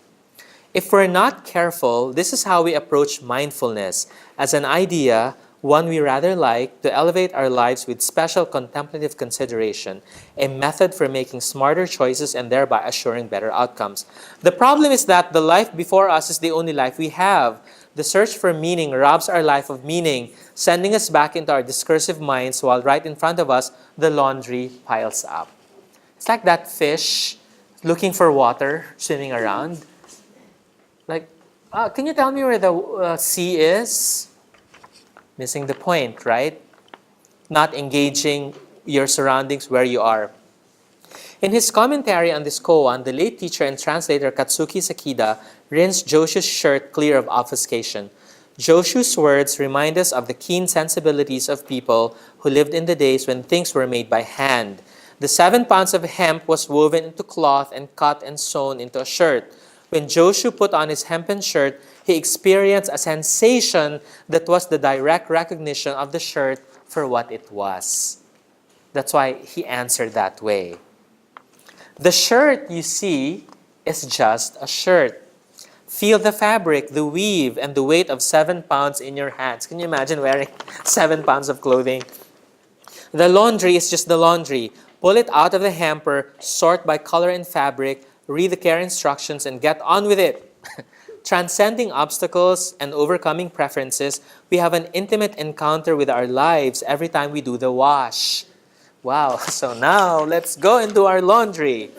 If we're not careful, this is how we approach mindfulness as an idea, one we rather like, to elevate our lives with special contemplative consideration, a method for making smarter choices and thereby assuring better outcomes. The problem is that the life before us is the only life we have. The search for meaning robs our life of meaning, sending us back into our discursive minds while right in front of us, the laundry piles up. It's like that fish looking for water, swimming around. Like, can you tell me where the sea is? Missing the point, right? Not engaging your surroundings where you are. In his commentary on this koan, the late teacher and translator Katsuki Sakida rinsed Joshu's shirt clear of obfuscation. Joshu's words remind us of the keen sensibilities of people who lived in the days when things were made by hand. The 7 pounds of hemp was woven into cloth and cut and sewn into a shirt. When Joshu put on his hempen shirt, he experienced a sensation that was the direct recognition of the shirt for what it was. That's why he answered that way. The shirt you see is just a shirt. Feel the fabric, the weave, and the weight of 7 pounds in your hands. Can you imagine wearing 7 pounds of clothing? The laundry is just the laundry. Pull it out of the hamper, sort by color and fabric, read the care instructions, and get on with it. Transcending obstacles and overcoming preferences, we have an intimate encounter with our lives every time we do the wash. Wow, so now let's go and do our laundry.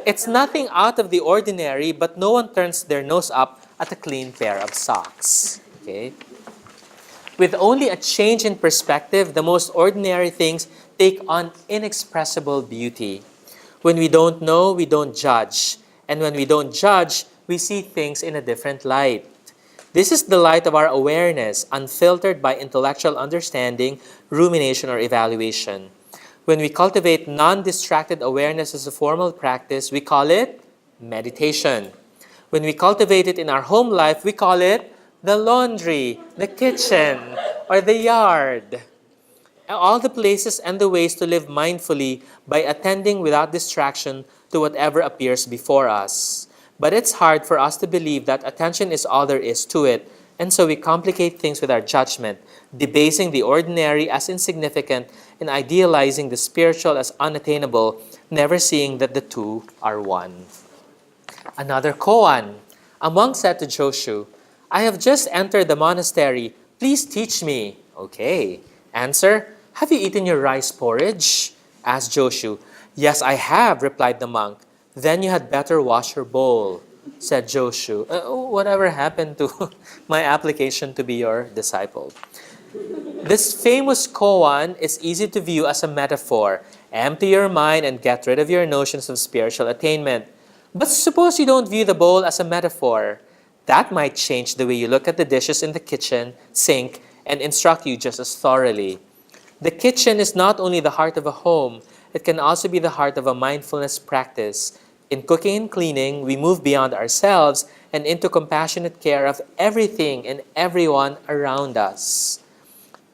It's nothing out of the ordinary, but no one turns their nose up at a clean pair of socks. Okay? With only a change in perspective, the most ordinary things take on inexpressible beauty. When we don't know, we don't judge. And when we don't judge, we see things in a different light. This is the light of our awareness, unfiltered by intellectual understanding, rumination, or evaluation. When we cultivate non-distracted awareness as a formal practice, we call it meditation. When we cultivate it in our home life, we call it the laundry, the kitchen, or the yard. All the places and the ways to live mindfully by attending without distraction to whatever appears before us. But it's hard for us to believe that attention is all there is to it, and so we complicate things with our judgment, debasing the ordinary as insignificant and idealizing the spiritual as unattainable, never seeing that the two are one. Another koan. A monk said to Joshu, "I have just entered the monastery. Please teach me." Okay. Answer, "Have you eaten your rice porridge?" asked Joshu. "Yes, I have," replied the monk. "Then you had better wash your bowl," said Joshu. Whatever happened to my application to be your disciple? This famous koan is easy to view as a metaphor. Empty your mind and get rid of your notions of spiritual attainment. But suppose you don't view the bowl as a metaphor. That might change the way you look at the dishes in the kitchen, sink, and instruct you just as thoroughly. The kitchen is not only the heart of a home, it can also be the heart of a mindfulness practice. In cooking and cleaning, we move beyond ourselves and into compassionate care of everything and everyone around us.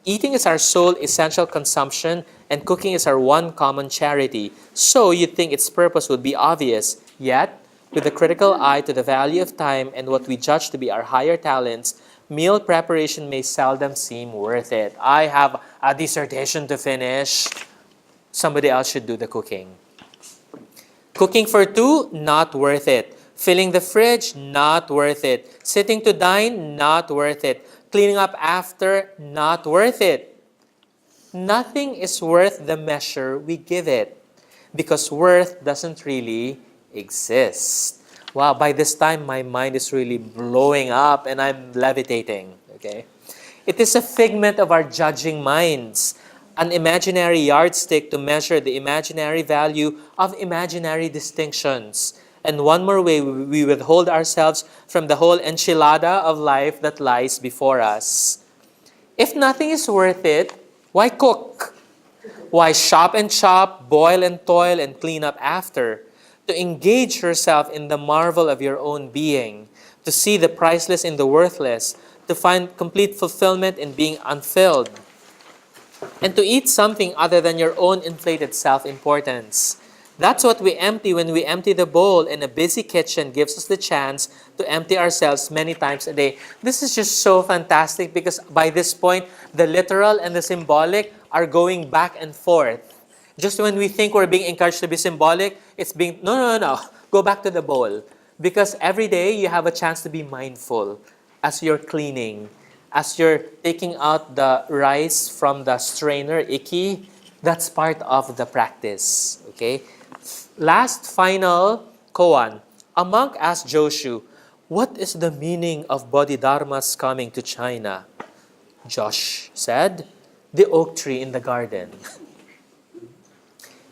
Eating is our sole essential consumption, and cooking is our one common charity. So you'd think its purpose would be obvious. Yet, with a critical eye to the value of time and what we judge to be our higher talents, meal preparation may seldom seem worth it. I have a dissertation to finish. Somebody else should do the cooking. Cooking for two, not worth it. Filling the fridge, not worth it. Sitting to dine, not worth it. Cleaning up after, not worth it. Nothing is worth the measure we give it, because worth doesn't really exist. Wow, by this time my mind is really blowing up and I'm levitating. Okay? It is a figment of our judging minds, an imaginary yardstick to measure the imaginary value of imaginary distinctions. And one more way we withhold ourselves from the whole enchilada of life that lies before us. If nothing is worth it, why cook? Why shop and chop, boil and toil, and clean up after? To engage yourself in the marvel of your own being, to see the priceless in the worthless, to find complete fulfillment in being unfilled, and to eat something other than your own inflated self-importance. That's what we empty when we empty the bowl, and a busy kitchen gives us the chance to empty ourselves many times a day. This is just so fantastic because by this point, the literal and the symbolic are going back and forth. Just when we think we're being encouraged to be symbolic, it's being, no, go back to the bowl. Because every day you have a chance to be mindful as you're cleaning, as you're taking out the rice from the strainer, iki. That's part of the practice, okay? Last, final koan. A monk asked Joshu, "What is the meaning of Bodhidharma's coming to China?" Josh said, "The oak tree in the garden."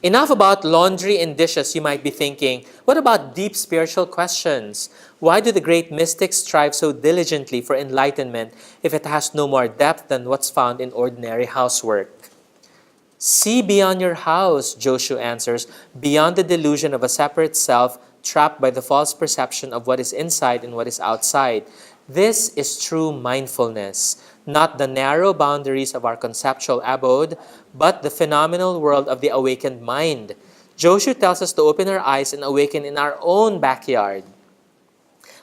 Enough about laundry and dishes, you might be thinking. What about deep spiritual questions? Why do the great mystics strive so diligently for enlightenment if it has no more depth than what's found in ordinary housework? See beyond your house, Joshu answers, beyond the delusion of a separate self trapped by the false perception of what is inside and what is outside. This is true mindfulness, not the narrow boundaries of our conceptual abode, but the phenomenal world of the awakened mind. Joshu tells us to open our eyes and awaken in our own backyard.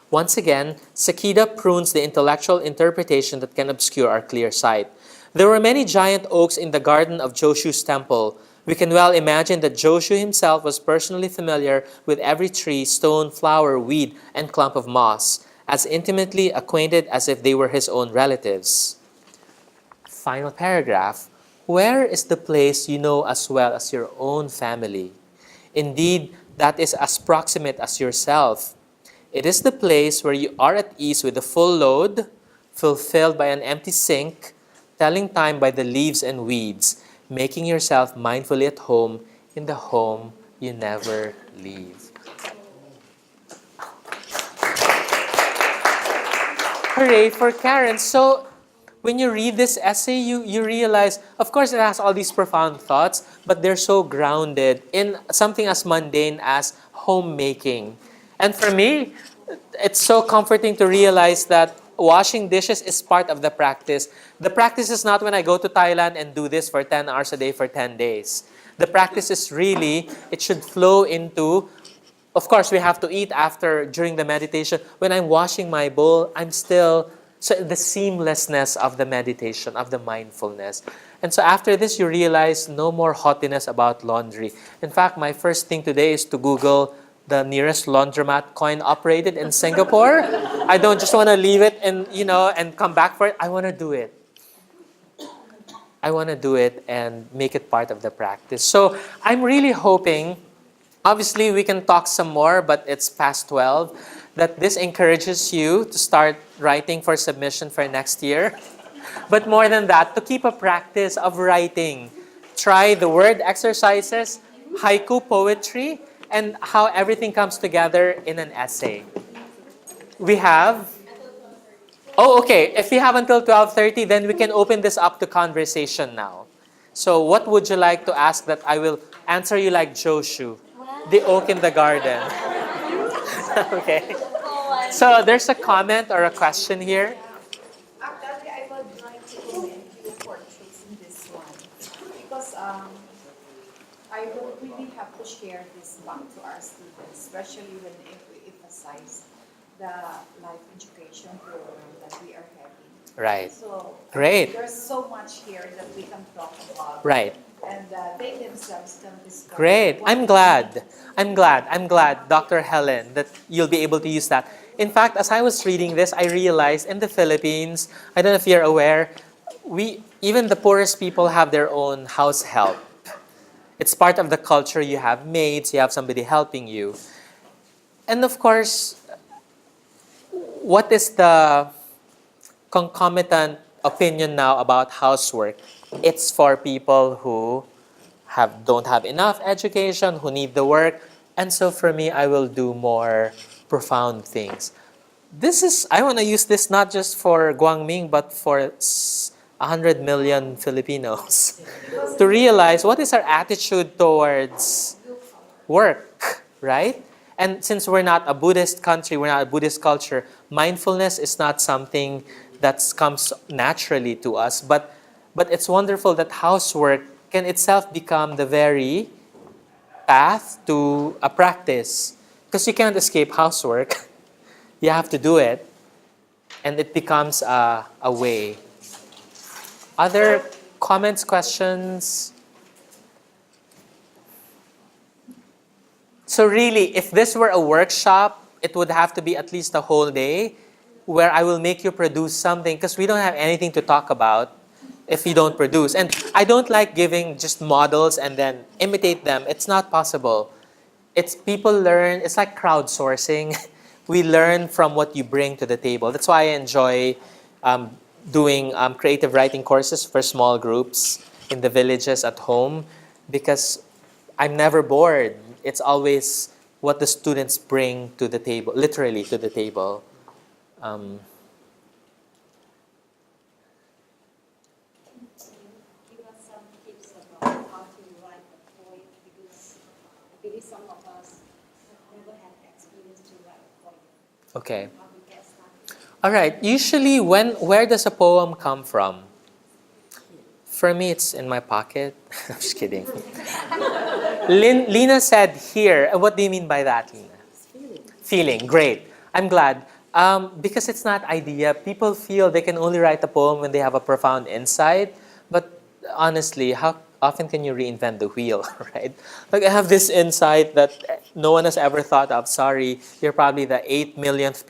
Once again, Sakida prunes the intellectual interpretation that can obscure our clear sight. There were many giant oaks in the garden of Joshu's temple. We can well imagine that Joshu himself was personally familiar with every tree, stone, flower, weed, and clump of moss, as intimately acquainted as if they were his own relatives. Final paragraph. Where is the place you know as well as your own family? Indeed, that is as proximate as yourself. It is the place where you are at ease with a full load, fulfilled by an empty sink, telling time by the leaves and weeds, making yourself mindfully at home in the home you never leave. Hooray for Karen. So, when you read this essay, you realize, of course, it has all these profound thoughts, but they're so grounded in something as mundane as homemaking. And for me, it's so comforting to realize that washing dishes is part of the practice. The practice is not when I go to Thailand and do this for 10 hours a day for 10 days. The practice is really, it should flow into, of course, we have to eat after, during the meditation. When I'm washing my bowl, I'm still, so the seamlessness of the meditation, of the mindfulness. And so after this, you realize no more haughtiness about laundry. In fact, my first thing today is to Google the nearest laundromat coin-operated in Singapore. I don't just want to leave it and, and come back for it. I want to do it. I want to do it and make it part of the practice. So I'm really hoping, obviously we can talk some more, but it's past 12, that this encourages you to start writing for submission for next year. But more than that, to keep a practice of writing. Try the word exercises, haiku poetry, and how everything comes together in an essay. We have... Oh, okay. If we have until 12:30, then we can open this up to conversation now. So what would you like to ask that I will answer you like Joshu? The oak in the garden. Okay. So there's a comment or a question here. Actually, I would like to commend you for choosing this one because I would really have to share this back to our students, especially when we emphasize the life education program that we are having. Right. So Great. there's so much here that we can talk about. Right. And they themselves can discover. Great. I'm glad, Dr. Helen, that you'll be able to use that. In fact, as I was reading this, I realized in the Philippines, I don't know if you're aware, even the poorest people have their own house help. It's part of the culture. You have maids, you have somebody helping you. And of course, what is the concomitant opinion now about housework? It's for people who don't have enough education, who need the work. And so for me, I will do more profound things. I want to use this not just for Guangming, but for 100 million Filipinos to realize what is our attitude towards work, right? And since we're not a Buddhist country, we're not a Buddhist culture, mindfulness is not something that comes naturally to us. But it's wonderful that housework can itself become the very path to a practice. Because you can't escape housework. You have to do it. And it becomes a way. Other comments, questions? So really, if this were a workshop, it would have to be at least a whole day where I will make you produce something because we don't have anything to talk about if you don't produce. And I don't like giving just models and then imitate them. It's not possible. It's people learn, it's like crowdsourcing. We learn from what you bring to the table. That's why I enjoy doing creative writing courses for small groups in the villages at home because I'm never bored. It's always what the students bring to the table, literally to the table. Give us some tips about how to write a poem, because I believe some of us have never had experience to write a poem. Okay. How we get started. All right. Usually, where does a poem come from? For me, it's in my pocket. I'm just kidding. Lena said here. What do you mean by that, Lena? Feeling. Great. I'm glad. Because it's not idea. People feel they can only write a poem when they have a profound insight. But honestly, how often can you reinvent the wheel, right? Like, I have this insight that no one has ever thought of. Sorry, you're probably the 8 millionth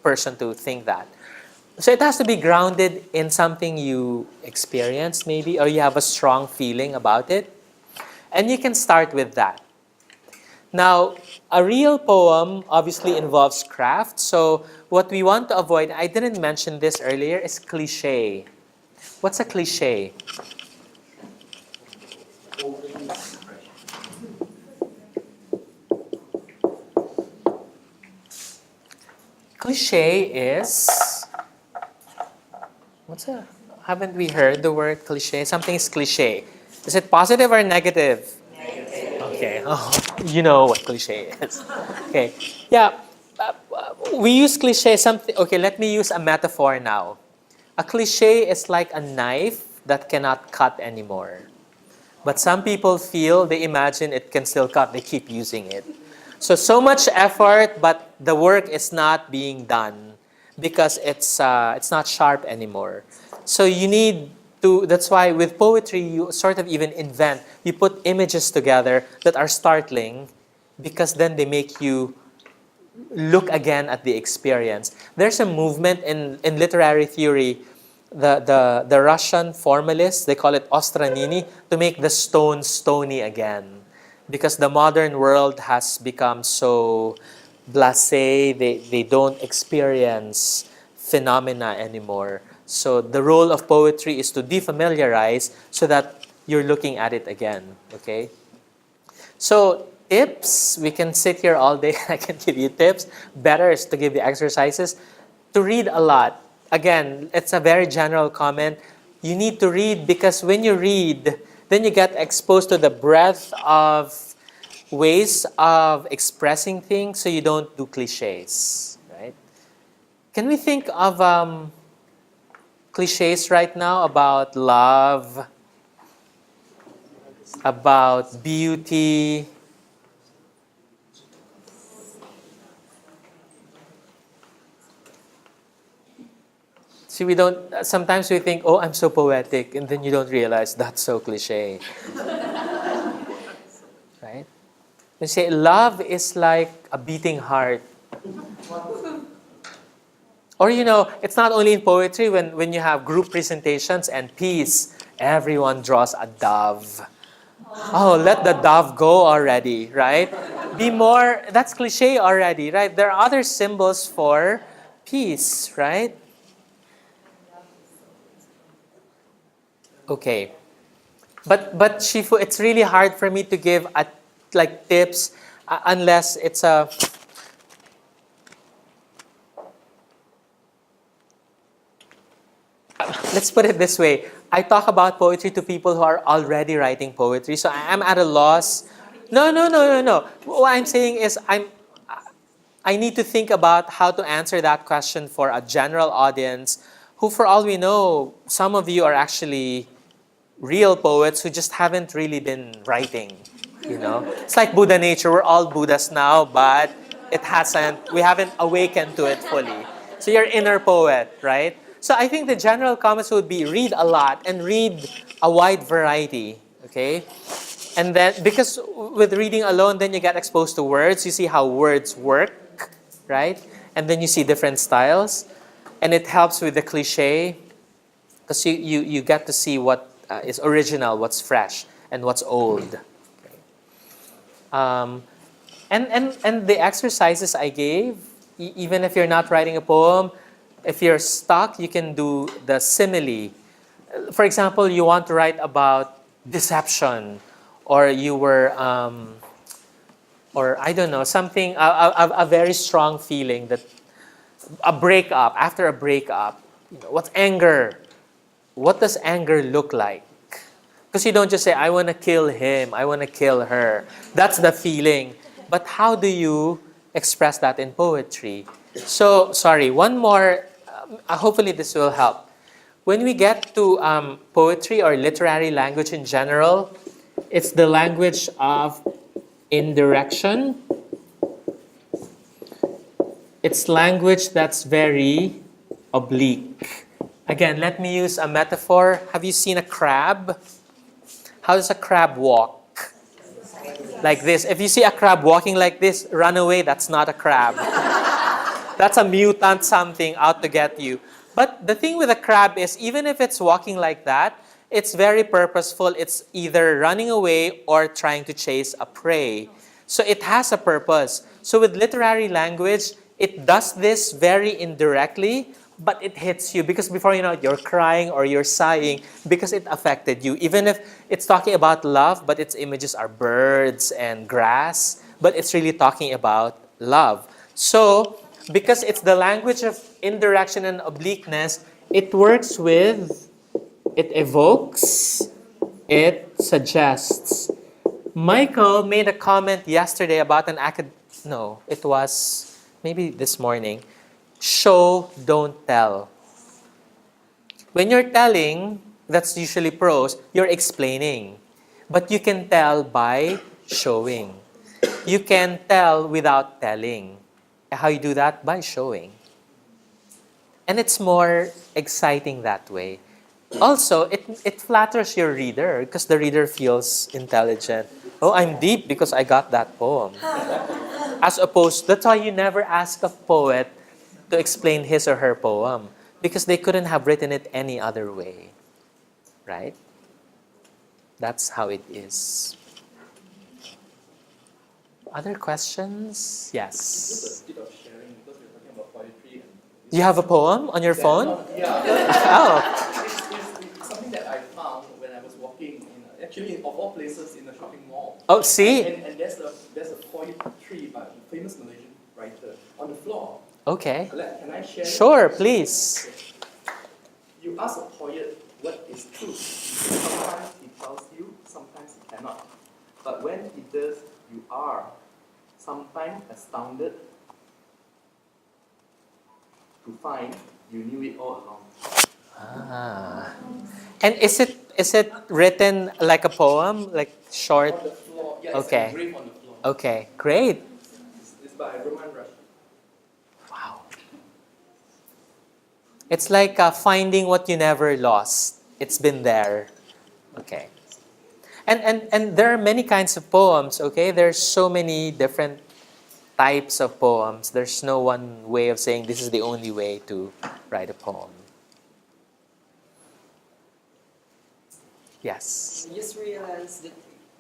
person to think that. So it has to be grounded in something you experienced maybe, or you have a strong feeling about it. And you can start with that. Now, a real poem obviously involves craft. So what we want to avoid, I didn't mention this earlier, is cliche. What's a cliche? Cliche is... Haven't we heard the word cliche? Something is cliche. Is it positive or negative? Negative. Okay. Oh, you know what cliche is. Okay. Yeah. We use cliche something. Okay, let me use a metaphor now. A cliche is like a knife that cannot cut anymore. But some people feel, they imagine it can still cut. They keep using it. So much effort, but the work is not being done because it's not sharp anymore. So you need to, that's why with poetry, you sort of even invent, you put images together that are startling because then they make you look again at the experience. There's a movement in literary theory, the Russian formalists, they call it ostranini, to make the stone stony again. Because the modern world has become so blasé, they don't experience phenomena anymore. So the role of poetry is to defamiliarize so that you're looking at it again, okay? So tips, we can sit here all day, I can give you tips. Better is to give you exercises. To read a lot. Again, it's a very general comment. You need to read because when you read, then you get exposed to the breadth of ways of expressing things so you don't do cliches, right? Can we think of cliches right now about love, about beauty? See, sometimes we think, oh, I'm so poetic, and then you don't realize that's so cliche. Right? We say love is like a beating heart. Or, it's not only in poetry, when you have group presentations and peace, everyone draws a dove. Oh, let the dove go already, right? That's cliche already, right? There are other symbols for peace, right? Okay. But Shifu, it's really hard for me to give tips unless it's a... Let's put it this way. I talk about poetry to people who are already writing poetry, so I'm at a loss. No. What I'm saying is I need to think about how to answer that question for a general audience who, for all we know, some of you are actually real poets who just haven't really been writing, It's like Buddha nature. We're all Buddhas now, but we haven't awakened to it fully. So you're inner poet, right? So I think the general comments would be read a lot and read a wide variety, okay? And then, because with reading alone, then you get exposed to words. You see how words work, right? And then you see different styles. And it helps with the cliche because you get to see what is original, what's fresh, and what's old. Okay. And the exercises I gave, even if you're not writing a poem, if you're stuck, you can do the simile. For example, you want to write about deception or you were, or I don't know, something, a very strong feeling that a breakup, after a breakup, what's anger? What does anger look like? Because you don't just say, I want to kill him, I want to kill her. That's the feeling. But how do you express that in poetry? So, sorry, one more, hopefully this will help. When we get to poetry or literary language in general, it's the language of indirection. It's language that's very oblique. Again, let me use a metaphor. Have you seen a crab? How does a crab walk? Like this. If you see a crab walking like this, run away. That's not a crab. That's a mutant something out to get you. But the thing with a crab is, even if it's walking like that, it's very purposeful. It's either running away or trying to chase a prey. So it has a purpose. So with literary language, it does this very indirectly, but it hits you because before you know it, you're crying or you're sighing because it affected you. Even if it's talking about love, but its images are birds and grass, but it's really talking about love. So, because it's the language of indirection and obliqueness, it works with, it evokes, it suggests. Michael made a comment yesterday about it was maybe this morning. Show, don't tell. When you're telling, that's usually prose, you're explaining. But you can tell by showing. You can tell without telling. How you do that? By showing. And it's more exciting that way. Also, it flatters your reader because the reader feels intelligent. Oh, I'm deep because I got that poem. As opposed, that's why you never ask a poet to explain his or her poem because they couldn't have written it any other way. Right? That's how it is. Other questions? Yes. Just a bit of sharing because we're talking about poetry. You have a poem on your phone? Yeah. Oh. It's something that I found when I was walking actually of all places in a shopping mall. Oh, see? And there's a poetry by a famous Malaysian writer on the floor. Okay. Can I share? Sure, please. You ask a poet what is truth. Sometimes he tells you, sometimes he cannot. But when he does, you are sometimes astounded to find you knew it all along. Ah. And is it written like a poem, like short? On the floor. Yeah, Okay. It's engraved on the floor. Okay, great. It's by Roman Rush. Wow. It's like finding what you never lost. It's been there. Okay. And there are many kinds of poems, okay? There's so many different types of poems. There's no one way of saying this is the only way to write a poem. Yes. I just realized that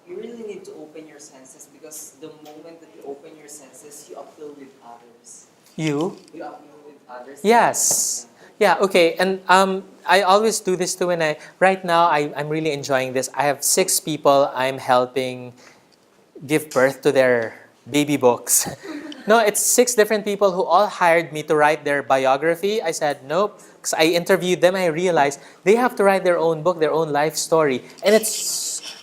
you really need to open your senses because the moment that you open your senses, you appeal with others. You? You appeal with others. Yes. Yeah, okay. And I always do this too right now I'm really enjoying this. I have 6 people I'm helping give birth to their baby books. No, it's 6 different people who all hired me to write their biography. I said, nope. Because I interviewed them, I realized they have to write their own book, their own life story. And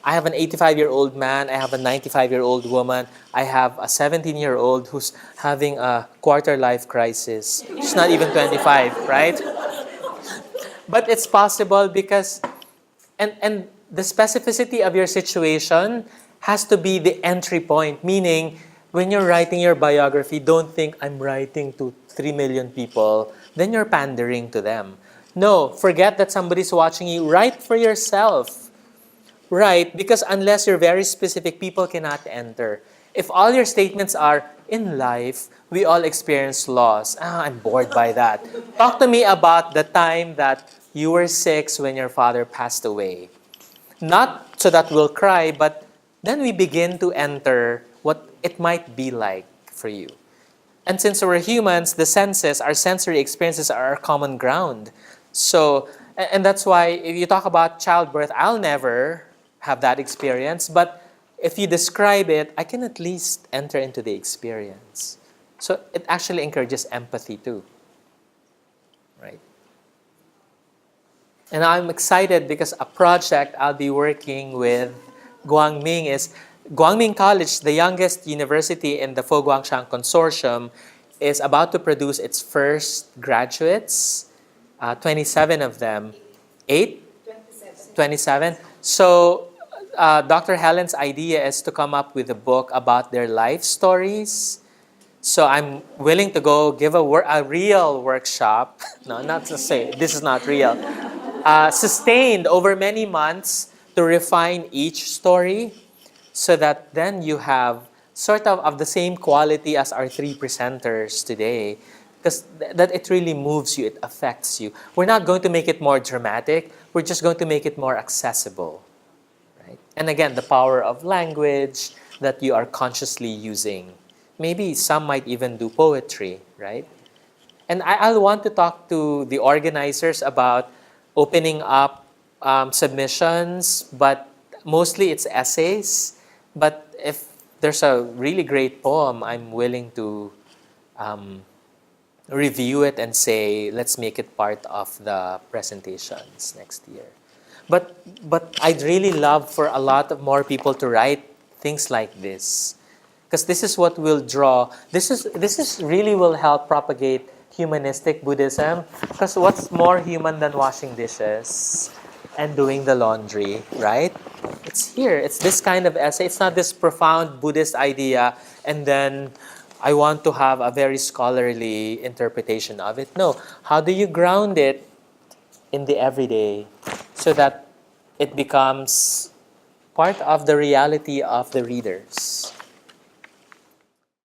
I have an 85-year-old man, I have a 95-year-old woman, I have a 17-year-old who's having a quarter-life crisis. She's not even 25, right? But it's possible because, and the specificity of your situation has to be the entry point, meaning when you're writing your biography, don't think I'm writing to 3 million people, then you're pandering to them. No, forget that somebody's watching you. Write for yourself. Right, because unless you're very specific, people cannot enter. If all your statements are, in life, we all experience loss. I'm bored by that. Talk to me about the time that you were 6 when your father passed away. Not so that we'll cry, but then we begin to enter what it might be like for you. And since we're humans, the senses, our sensory experiences are our common ground. So, and that's why if you talk about childbirth, I'll never have that experience, but if you describe it, I can at least enter into the experience. So it actually encourages empathy too, right? And I'm excited because a project I'll be working with Guangming is Guangming College, the youngest university in the Foguangshan Consortium, is about to produce its first graduates, 27 of them. 8? 27. So Dr. Helen's idea is to come up with a book about their life stories. So I'm willing to go give a real workshop. No, not to say, this is not real. Sustained over many months to refine each story so that then you have sort of the same quality as our 3 presenters today. Because that it really moves you, it affects you. We're not going to make it more dramatic. We're just going to make it more accessible. Right? And again, the power of language that you are consciously using. Maybe some might even do poetry, right? And I'll want to talk to the organizers about opening up submissions, but mostly it's essays. But if there's a really great poem, I'm willing to review it and say, let's make it part of the presentations next year. But I'd really love for a lot of more people to write things like this. Because this is what will draw, this is really will help propagate humanistic Buddhism. Because what's more human than washing dishes and doing the laundry, right? It's here. It's this kind of essay. It's not this profound Buddhist idea and then I want to have a very scholarly interpretation of it. No. How do you ground it in the everyday so that it becomes part of the reality of the readers?